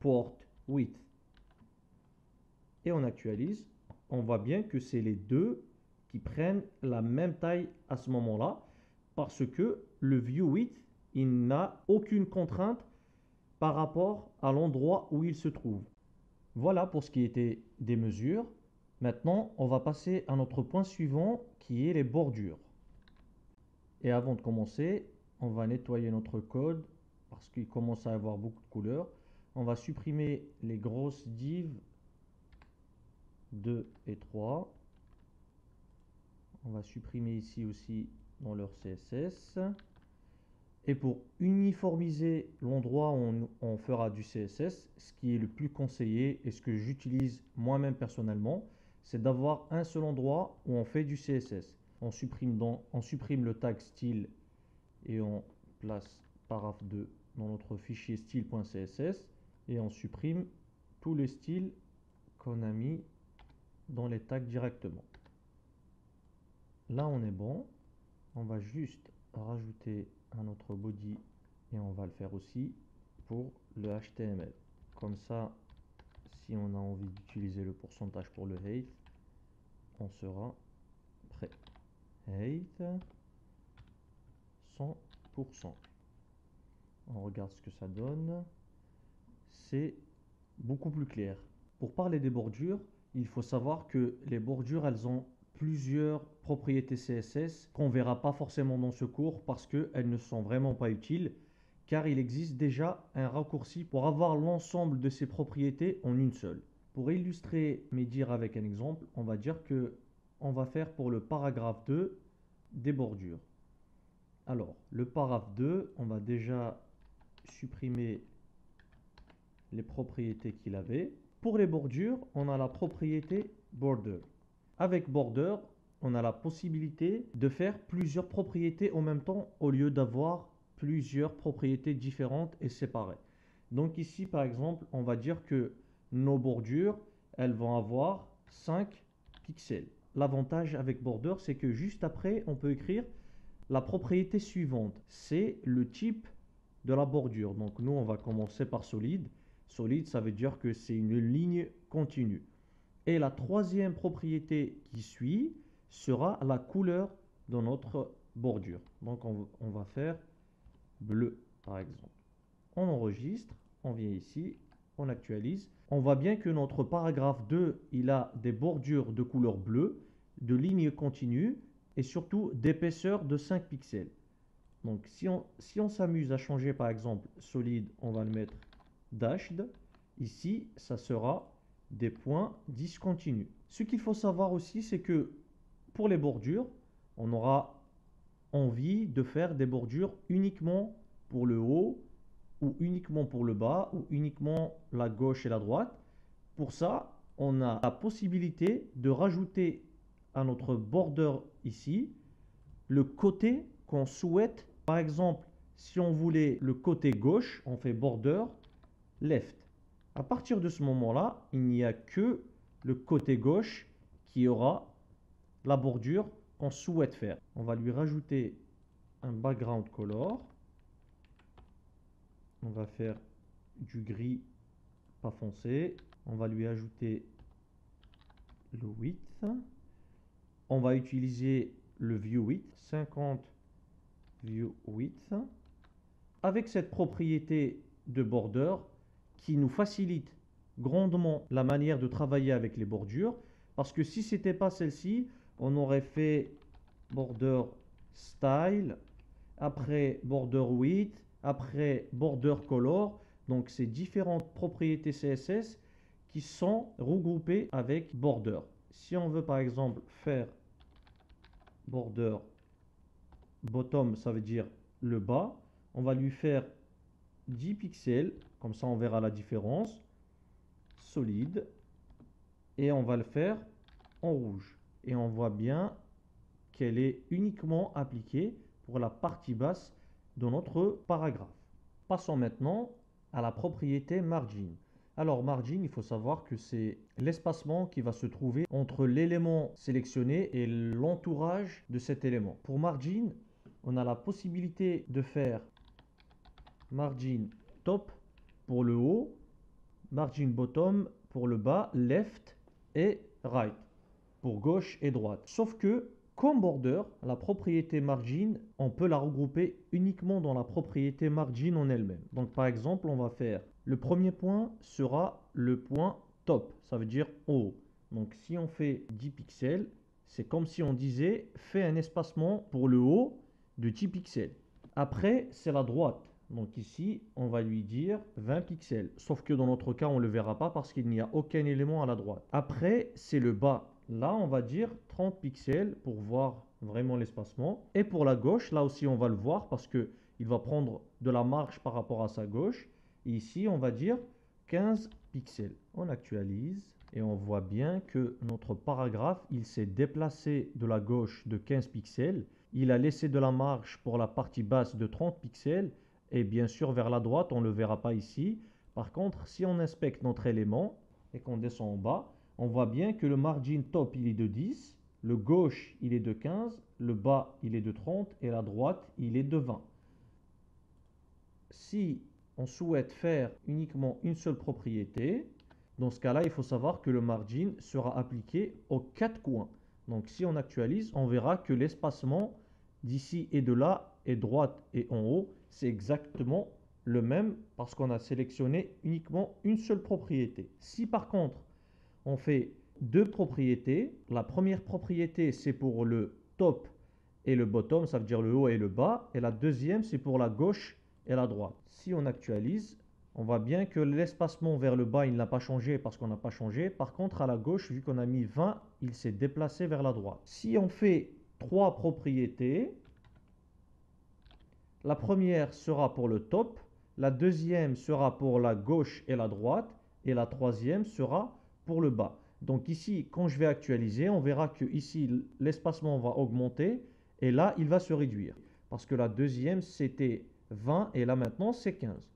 port, width. Et on actualise. On voit bien que c'est les deux qui prennent la même taille à ce moment-là, parce que le view width, il n'a aucune contrainte par rapport à l'endroit où il se trouve. Voilà pour ce qui était des mesures. Maintenant, on va passer à notre point suivant qui est les bordures. Et avant de commencer, on va nettoyer notre code parce qu'il commence à avoir beaucoup de couleurs. On va supprimer les grosses divs 2 et 3. On va supprimer ici aussi dans leur CSS. Et pour uniformiser l'endroit où on fera du CSS, ce qui est le plus conseillé et ce que j'utilise moi-même personnellement, c'est d'avoir un seul endroit où on fait du CSS. On supprime le tag style et on place paraph 2 dans notre fichier style.css et on supprime tous les styles qu'on a mis dans les tags directement. Là, on est bon. On va juste rajouter un autre body et on va le faire aussi pour le HTML. Comme ça, si on a envie d'utiliser le pourcentage pour le height, on sera prêt. Height 100%. On regarde ce que ça donne. C'est beaucoup plus clair. Pour parler des bordures, il faut savoir que les bordures, elles ont plusieurs propriétés CSS qu'on ne verra pas forcément dans ce cours parce qu'elles ne sont vraiment pas utiles, car il existe déjà un raccourci pour avoir l'ensemble de ces propriétés en une seule. Pour illustrer mes dires avec un exemple, on va dire que on va faire pour le paragraphe 2 des bordures. Alors, le paragraphe 2, on va déjà supprimer les propriétés qu'il avait. Pour les bordures, on a la propriété border. Avec border, on a la possibilité de faire plusieurs propriétés en même temps au lieu d'avoir plusieurs propriétés différentes et séparées. Donc ici, par exemple, on va dire que nos bordures, elles vont avoir 5 pixels. L'avantage avec border, c'est que juste après, on peut écrire la propriété suivante. C'est le type de la bordure. Donc nous, on va commencer par solide. Solide, ça veut dire que c'est une ligne continue. Et la troisième propriété qui suit sera la couleur de notre bordure. Donc on va faire bleu, par exemple. On enregistre, on vient ici, on actualise. On voit bien que notre paragraphe 2, il a des bordures de couleur bleue, de lignes continues et surtout d'épaisseur de 5 pixels. Donc si on s'amuse à changer par exemple solide, on va le mettre dashed. Ici, ça sera des points discontinus. Ce qu'il faut savoir aussi, c'est que pour les bordures, on aura envie de faire des bordures uniquement pour le haut ou uniquement pour le bas ou uniquement la gauche et la droite. Pour ça, on a la possibilité de rajouter à notre border ici le côté qu'on souhaite. Par exemple, si on voulait le côté gauche, on fait border left. À partir de ce moment-là, il n'y a que le côté gauche qui aura la bordure qu'on souhaite faire. On va lui rajouter un background color. On va faire du gris pas foncé. On va lui ajouter le width. On va utiliser le view width, 50 view width, avec cette propriété de border qui nous facilite grandement la manière de travailler avec les bordures, parce que si ce n'était pas celle-ci, on aurait fait border style, après border width, après border color. Donc ces différentes propriétés CSS qui sont regroupées avec border. Si on veut par exemple faire border bottom, ça veut dire le bas, on va lui faire 10 pixels, comme ça on verra la différence, solide, et on va le faire en rouge. Et on voit bien qu'elle est uniquement appliquée pour la partie basse de notre paragraphe. Passons maintenant à la propriété margin. Alors margin, il faut savoir que c'est l'espacement qui va se trouver entre l'élément sélectionné et l'entourage de cet élément. Pour margin, on a la possibilité de faire margin top pour le haut, margin bottom pour le bas, left et right pour gauche et droite. Sauf que comme border, la propriété margin, on peut la regrouper uniquement dans la propriété margin en elle-même. Donc par exemple, on va faire le premier point sera le point top, ça veut dire en haut. Donc si on fait 10 pixels, c'est comme si on disait fais un espacement pour le haut de 10 pixels. Après, c'est la droite. Donc ici, on va lui dire 20 pixels. Sauf que dans notre cas, on ne le verra pas parce qu'il n'y a aucun élément à la droite. Après, c'est le bas. Là, on va dire 30 pixels pour voir vraiment l'espacement. Et pour la gauche, là aussi, on va le voir parce qu'il va prendre de la marge par rapport à sa gauche. Et ici, on va dire 15 pixels. On actualise et on voit bien que notre paragraphe, il s'est déplacé de la gauche de 15 pixels. Il a laissé de la marge pour la partie basse de 30 pixels. Et bien sûr, vers la droite, on ne le verra pas ici. Par contre, si on inspecte notre élément et qu'on descend en bas, on voit bien que le margin top, il est de 10, le gauche, il est de 15, le bas, il est de 30 et la droite, il est de 20. Si on souhaite faire uniquement une seule propriété, dans ce cas-là, il faut savoir que le margin sera appliqué aux 4 coins. Donc si on actualise, on verra que l'espacement d'ici et de là, et droite et en haut, c'est exactement le même parce qu'on a sélectionné uniquement une seule propriété. Si par contre, on fait deux propriétés, la première propriété, c'est pour le top et le bottom, ça veut dire le haut et le bas, et la deuxième, c'est pour la gauche et la droite. Si on actualise, on voit bien que l'espacement vers le bas, il n'a pas changé parce qu'on n'a pas changé. Par contre, à la gauche, vu qu'on a mis 20, il s'est déplacé vers la droite. Si on fait trois propriétés, la première sera pour le top, la deuxième sera pour la gauche et la droite, et la troisième sera pour le bas. Donc ici, quand je vais actualiser, on verra que ici, l'espacement va augmenter, et là, il va se réduire. Parce que la deuxième, c'était 20, et là maintenant, c'est 15.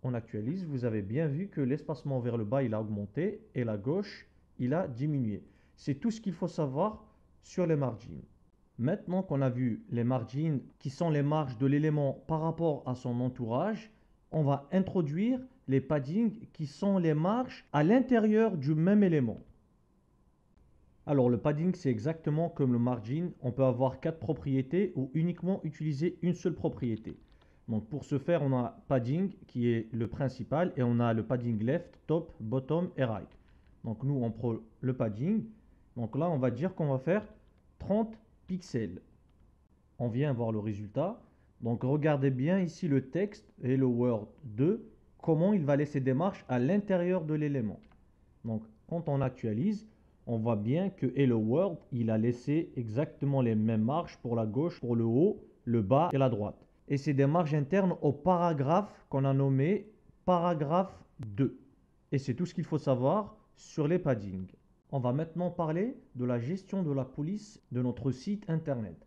On actualise, vous avez bien vu que l'espacement vers le bas, il a augmenté, et la gauche, il a diminué. C'est tout ce qu'il faut savoir sur les margins. Maintenant qu'on a vu les margins qui sont les marges de l'élément par rapport à son entourage, on va introduire les paddings qui sont les marges à l'intérieur du même élément. Alors le padding, c'est exactement comme le margin. On peut avoir 4 propriétés ou uniquement utiliser une seule propriété. Donc pour ce faire, on a padding qui est le principal et on a le padding left, top, bottom et right. Donc nous, on prend le padding. Donc là, on va dire qu'on va faire 30 pixels. On vient voir le résultat. Donc regardez bien ici le texte Hello World 2, comment il va laisser des marges à l'intérieur de l'élément. Donc quand on actualise, on voit bien que Hello World, il a laissé exactement les mêmes marges pour la gauche, pour le haut, le bas et la droite. Et c'est des marges internes au paragraphe qu'on a nommé paragraphe 2. Et c'est tout ce qu'il faut savoir sur les paddings. On va maintenant parler de la gestion de la police de notre site internet.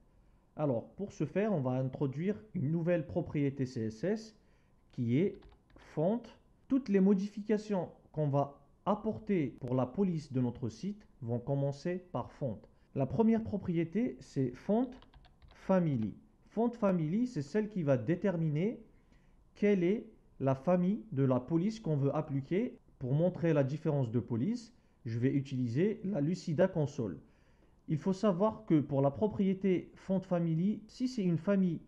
Alors, pour ce faire, on va introduire une nouvelle propriété CSS qui est font. Toutes les modifications qu'on va apporter pour la police de notre site vont commencer par font. La première propriété, c'est font family. Font family, c'est celle qui va déterminer quelle est la famille de la police qu'on veut appliquer pour montrer la différence de police. je vais utiliser la Lucida Console. Il faut savoir que pour la propriété font family, si c'est une famille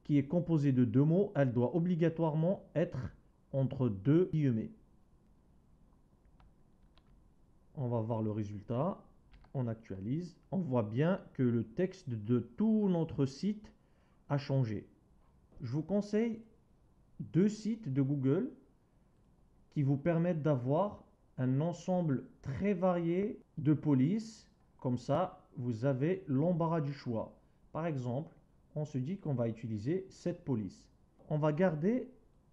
qui est composée de deux mots, elle doit obligatoirement être entre deux guillemets. On va voir le résultat. On actualise. On voit bien que le texte de tout notre site a changé. Je vous conseille deux sites de Google qui vous permettent d'avoir un ensemble très varié de polices. Comme ça, vous avez l'embarras du choix. Par exemple, on se dit qu'on va utiliser cette police. On va garder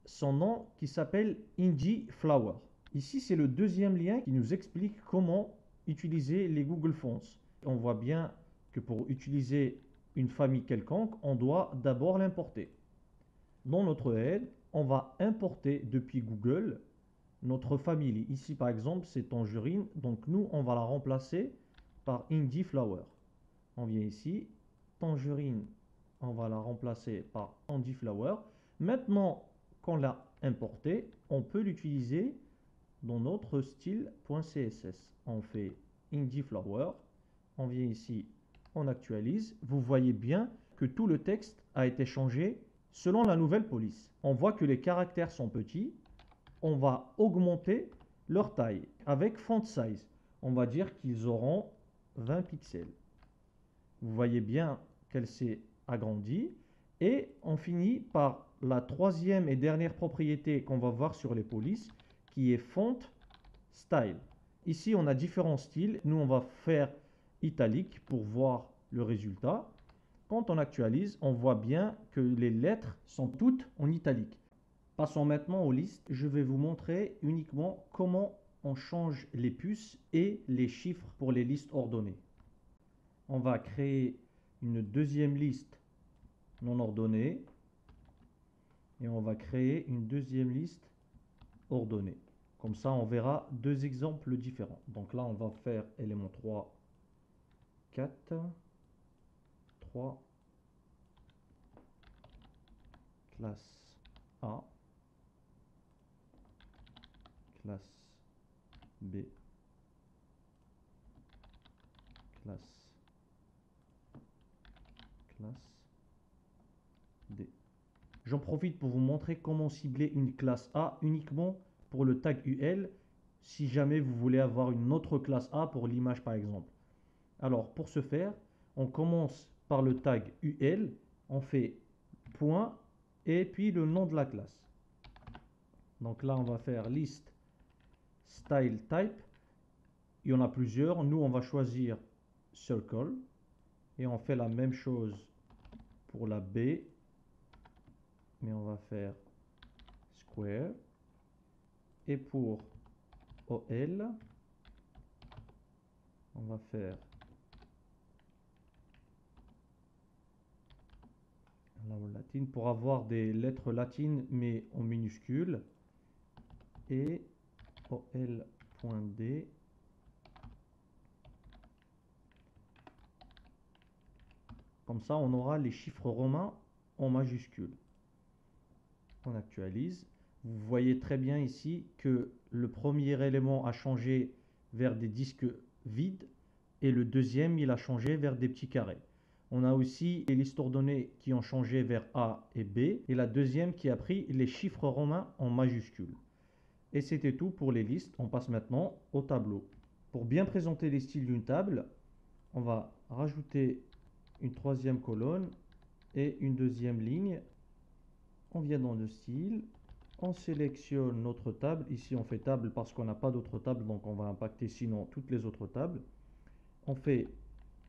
son nom qui s'appelle Indie Flower. Ici, c'est le deuxième lien qui nous explique comment utiliser les Google Fonts. On voit bien que pour utiliser une famille quelconque, on doit d'abord l'importer. Dans notre aide, on va importer depuis Google notre famille. Ici, par exemple, c'est Tangerine. Donc, nous, on va la remplacer par Indie Flower. On vient ici, Tangerine, on va la remplacer par Indie Flower. Maintenant qu'on l'a importé, on peut l'utiliser dans notre style.css. On fait Indie Flower, on vient ici, on actualise. Vous voyez bien que tout le texte a été changé selon la nouvelle police. On voit que les caractères sont petits. On va augmenter leur taille avec font size. On va dire qu'ils auront 20 pixels. Vous voyez bien qu'elle s'est agrandie. Et on finit par la troisième et dernière propriété qu'on va voir sur les polices, qui est font style. Ici, on a différents styles. Nous, on va faire italique pour voir le résultat. Quand on actualise, on voit bien que les lettres sont toutes en italique. Passons maintenant aux listes. Je vais vous montrer uniquement comment on change les puces et les chiffres pour les listes ordonnées. On va créer une deuxième liste non ordonnée et on va créer une deuxième liste ordonnée. Comme ça, on verra deux exemples différents. Donc là, on va faire élément 3, 4, 3, classe A, classe B, classe D. J'en profite pour vous montrer comment cibler une classe A uniquement pour le tag UL si jamais vous voulez avoir une autre classe A pour l'image par exemple. Alors pour ce faire, on commence par le tag UL, on fait point et puis le nom de la classe. Donc là on va faire list style type. Il y en a plusieurs. Nous on va choisir circle et on fait la même chose pour la B, mais on va faire square. Et pour OL, on va faire la latine pour avoir des lettres latines mais en minuscules. Et OL.D. Comme ça, on aura les chiffres romains en majuscules. On actualise. Vous voyez très bien ici que le premier élément a changé vers des disques vides et le deuxième, il a changé vers des petits carrés. On a aussi les listes ordonnées qui ont changé vers A et B et la deuxième qui a pris les chiffres romains en majuscules. Et c'était tout pour les listes. On passe maintenant au tableau. Pour bien présenter les styles d'une table, on va rajouter une troisième colonne et une deuxième ligne. On vient dans le style, on sélectionne notre table. Ici, on fait table parce qu'on n'a pas d'autre table, donc on va impacter sinon toutes les autres tables. On fait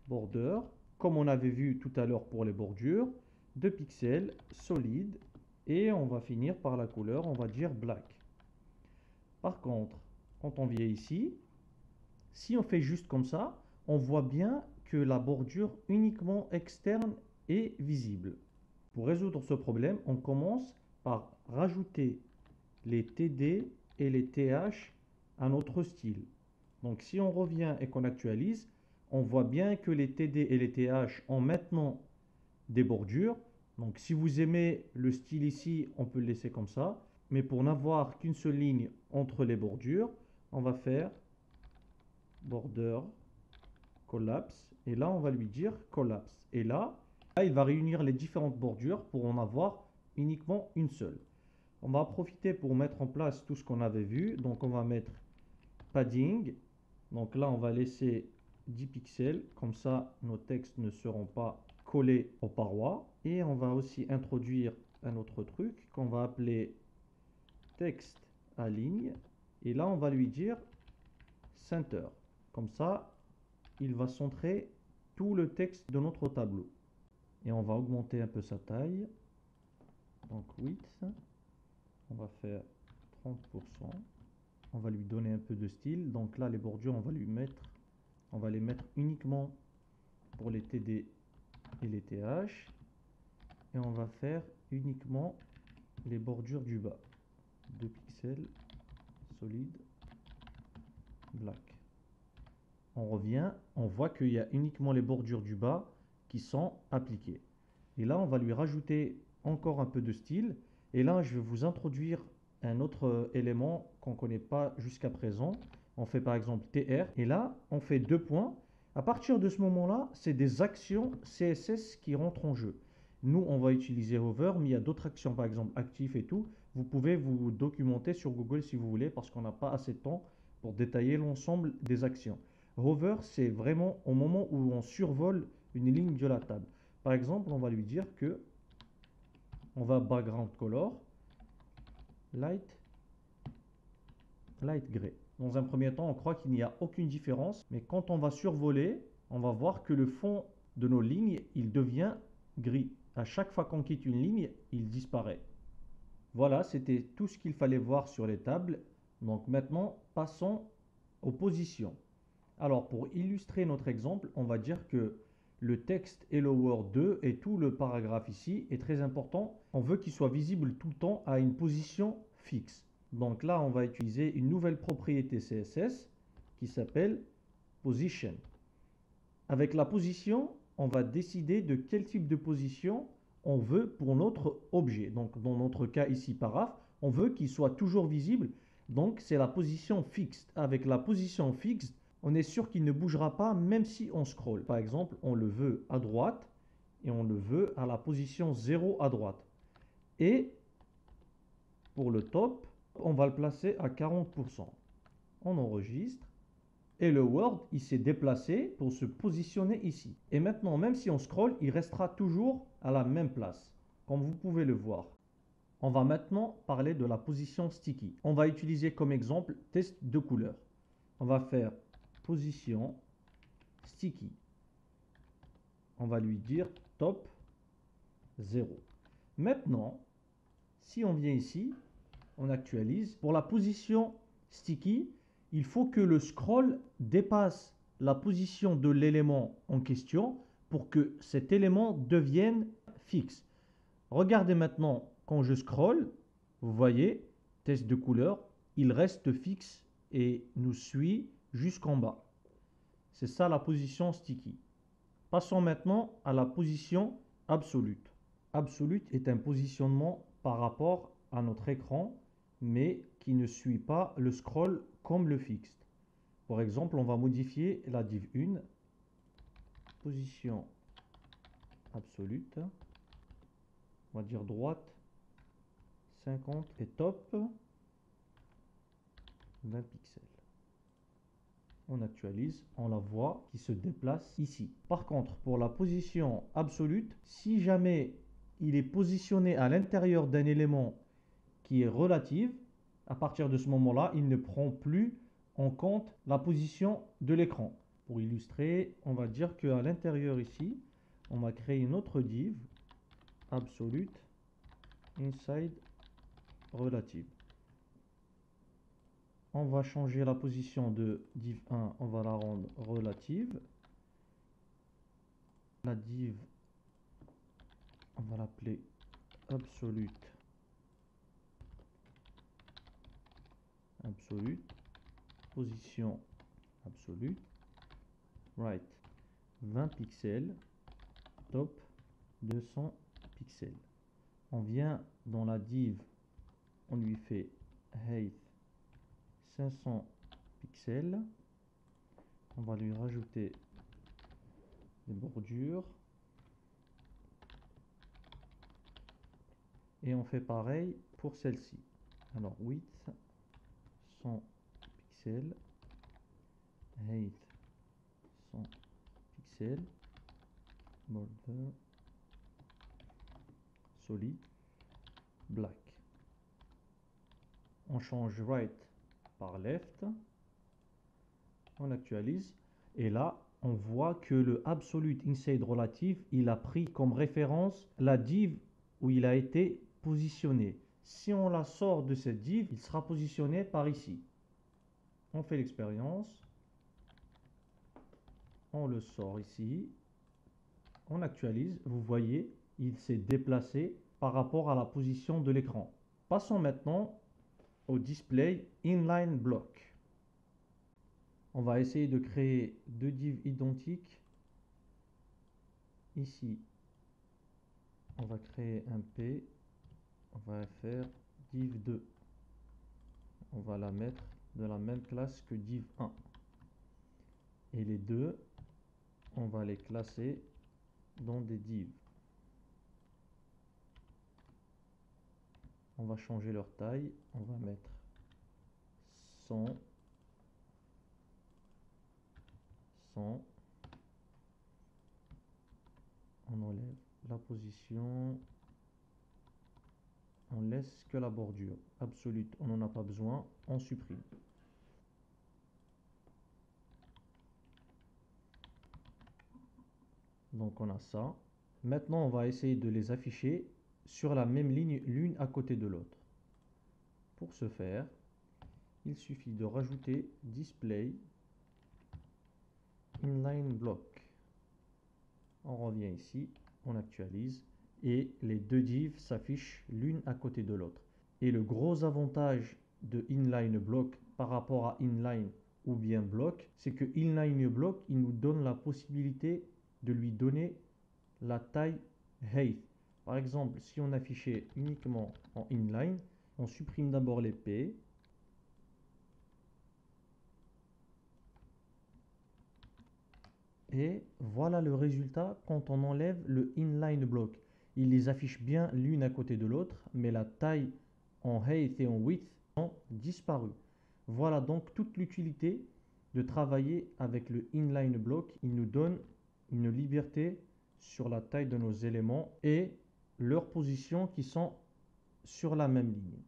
border, comme on avait vu tout à l'heure pour les bordures, 2 pixels, solide, et on va finir par la couleur, on va dire black. Par contre, quand on vient ici, si on fait juste comme ça, on voit bien que la bordure uniquement externe est visible. Pour résoudre ce problème, on commence par rajouter les TD et les TH à notre style. Donc si on revient et qu'on actualise, on voit bien que les TD et les TH ont maintenant des bordures. Donc si vous aimez le style ici, on peut le laisser comme ça. Mais pour n'avoir qu'une seule ligne entre les bordures, on va faire border collapse. Et là, on va lui dire collapse. Et là, il va réunir les différentes bordures pour en avoir uniquement une seule. On va profiter pour mettre en place tout ce qu'on avait vu. Donc, on va mettre padding. Donc là, on va laisser 10 pixels. Comme ça, nos textes ne seront pas collés aux parois. Et on va aussi introduire un autre truc qu'on va appeler texte à ligne. Et là, on va lui dire center. Comme ça, il va centrer tout le texte de notre tableau. Et on va augmenter un peu sa taille. Donc width, on va faire 30%. On va lui donner un peu de style. Donc là, les bordures, on va les mettre uniquement pour les TD et les TH. Et on va faire uniquement les bordures du bas. 2 pixels, solide, black. On revient, on voit qu'il y a uniquement les bordures du bas qui sont appliquées. Et là, on va lui rajouter encore un peu de style. Et là, je vais vous introduire un autre élément qu'on ne connaît pas jusqu'à présent. On fait par exemple TR. Et là, on fait 2 points. À partir de ce moment-là, c'est des actions CSS qui rentrent en jeu. Nous, on va utiliser Hover, mais il y a d'autres actions, par exemple Actif et tout. Vous pouvez vous documenter sur Google si vous voulez, parce qu'on n'a pas assez de temps pour détailler l'ensemble des actions. Hover, c'est vraiment au moment où on survole une ligne de la table. Par exemple, on va lui dire que on va background color light gray. Dans un premier temps, on croit qu'il n'y a aucune différence, mais quand on va survoler, on va voir que le fond de nos lignes, il devient gris. À chaque fois qu'on quitte une ligne, il disparaît. Voilà, c'était tout ce qu'il fallait voir sur les tables. Donc maintenant, passons aux positions. Alors, pour illustrer notre exemple, on va dire que le texte Hello World 2 et tout le paragraphe ici est très important. On veut qu'il soit visible tout le temps à une position fixe. Donc là, on va utiliser une nouvelle propriété CSS qui s'appelle Position. Avec la position, on va décider de quel type de position on veut pour notre objet. Donc dans notre cas ici, paraphe, on veut qu'il soit toujours visible. Donc c'est la position fixe. Avec la position fixe, on est sûr qu'il ne bougera pas même si on scrolle. Par exemple, on le veut à droite et on le veut à la position 0 à droite. Et pour le top, on va le placer à 40%. On enregistre. Et le Word, il s'est déplacé pour se positionner ici. Et maintenant, même si on scrolle, il restera toujours à la même place, comme vous pouvez le voir. On va maintenant parler de la position sticky. On va utiliser comme exemple test de couleur. On va faire position sticky. On va lui dire top 0. Maintenant, si on vient ici, on actualise. Pour la position sticky, il faut que le scroll dépasse la position de l'élément en question pour que cet élément devienne fixe. Regardez maintenant, quand je scroll, vous voyez, test de couleur, il reste fixe et nous suit jusqu'en bas. C'est ça la position sticky. Passons maintenant à la position absolute. Absolute est un positionnement par rapport à notre écran, mais qui ne suit pas le scroll comme le fixe. Par exemple, on va modifier la div 1, position absolute, on va dire droite 50 et top 20 pixels. On actualise, on la voit qui se déplace ici. Par contre, pour la position absolue, si jamais il est positionné à l'intérieur d'un élément qui est relative, à partir de ce moment-là, il ne prend plus en compte la position de l'écran. Pour illustrer, on va dire qu'à l'intérieur ici, on va créer une autre div, absolute, inside, relative. On va changer la position de div 1, on va la rendre relative. La div, on va l'appeler absolute. Absolute. Position absolue. Right 20 pixels. Top 200 pixels. On vient dans la div, on lui fait height 500 pixels. On va lui rajouter des bordures. Et on fait pareil pour celle-ci. Alors width 100 pixels, height 100 pixels, border solid, black. On change right par left, on actualise et là on voit que le absolute inside relative, il a pris comme référence la div où il a été positionné. Si on la sort de cette div, il sera positionné par ici. On fait l'expérience, on le sort ici, on actualise, vous voyez, il s'est déplacé par rapport à la position de l'écran. Passons maintenant au display inline block. On va essayer de créer deux divs identiques. Ici, on va créer un P, on va faire div 2. On va la mettre de la même classe que div 1. Et les deux, on va les classer dans des divs. On va changer leur taille, on va mettre 100, 100. On enlève la position, on laisse que la bordure absolue, on n'en a pas besoin, on supprime. Donc on a ça. Maintenant on va essayer de les afficher sur la même ligne, l'une à côté de l'autre. Pour ce faire, il suffit de rajouter display inline block. On revient ici, on actualise et les deux divs s'affichent l'une à côté de l'autre. Et le gros avantage de inline block par rapport à inline ou bien block, c'est que inline block, il nous donne la possibilité de lui donner la taille height. Par exemple, si on affichait uniquement en inline, on supprime d'abord les P. Et voilà le résultat quand on enlève le inline block. Il les affiche bien l'une à côté de l'autre, mais la taille en height et en width ont disparu. Voilà donc toute l'utilité de travailler avec le inline block. Il nous donne une liberté sur la taille de nos éléments et leurs positions qui sont sur la même ligne.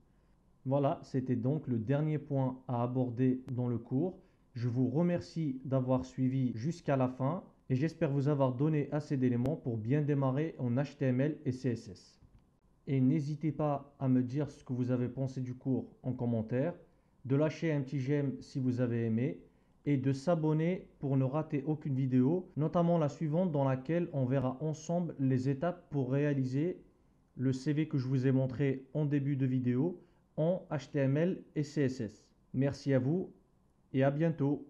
Voilà, c'était donc le dernier point à aborder dans le cours. Je vous remercie d'avoir suivi jusqu'à la fin et j'espère vous avoir donné assez d'éléments pour bien démarrer en HTML et CSS. Et n'hésitez pas à me dire ce que vous avez pensé du cours en commentaire, de lâcher un petit j'aime si vous avez aimé et de s'abonner pour ne rater aucune vidéo, notamment la suivante dans laquelle on verra ensemble les étapes pour réaliser le CV que je vous ai montré en début de vidéo en HTML et CSS. Merci à vous et à bientôt.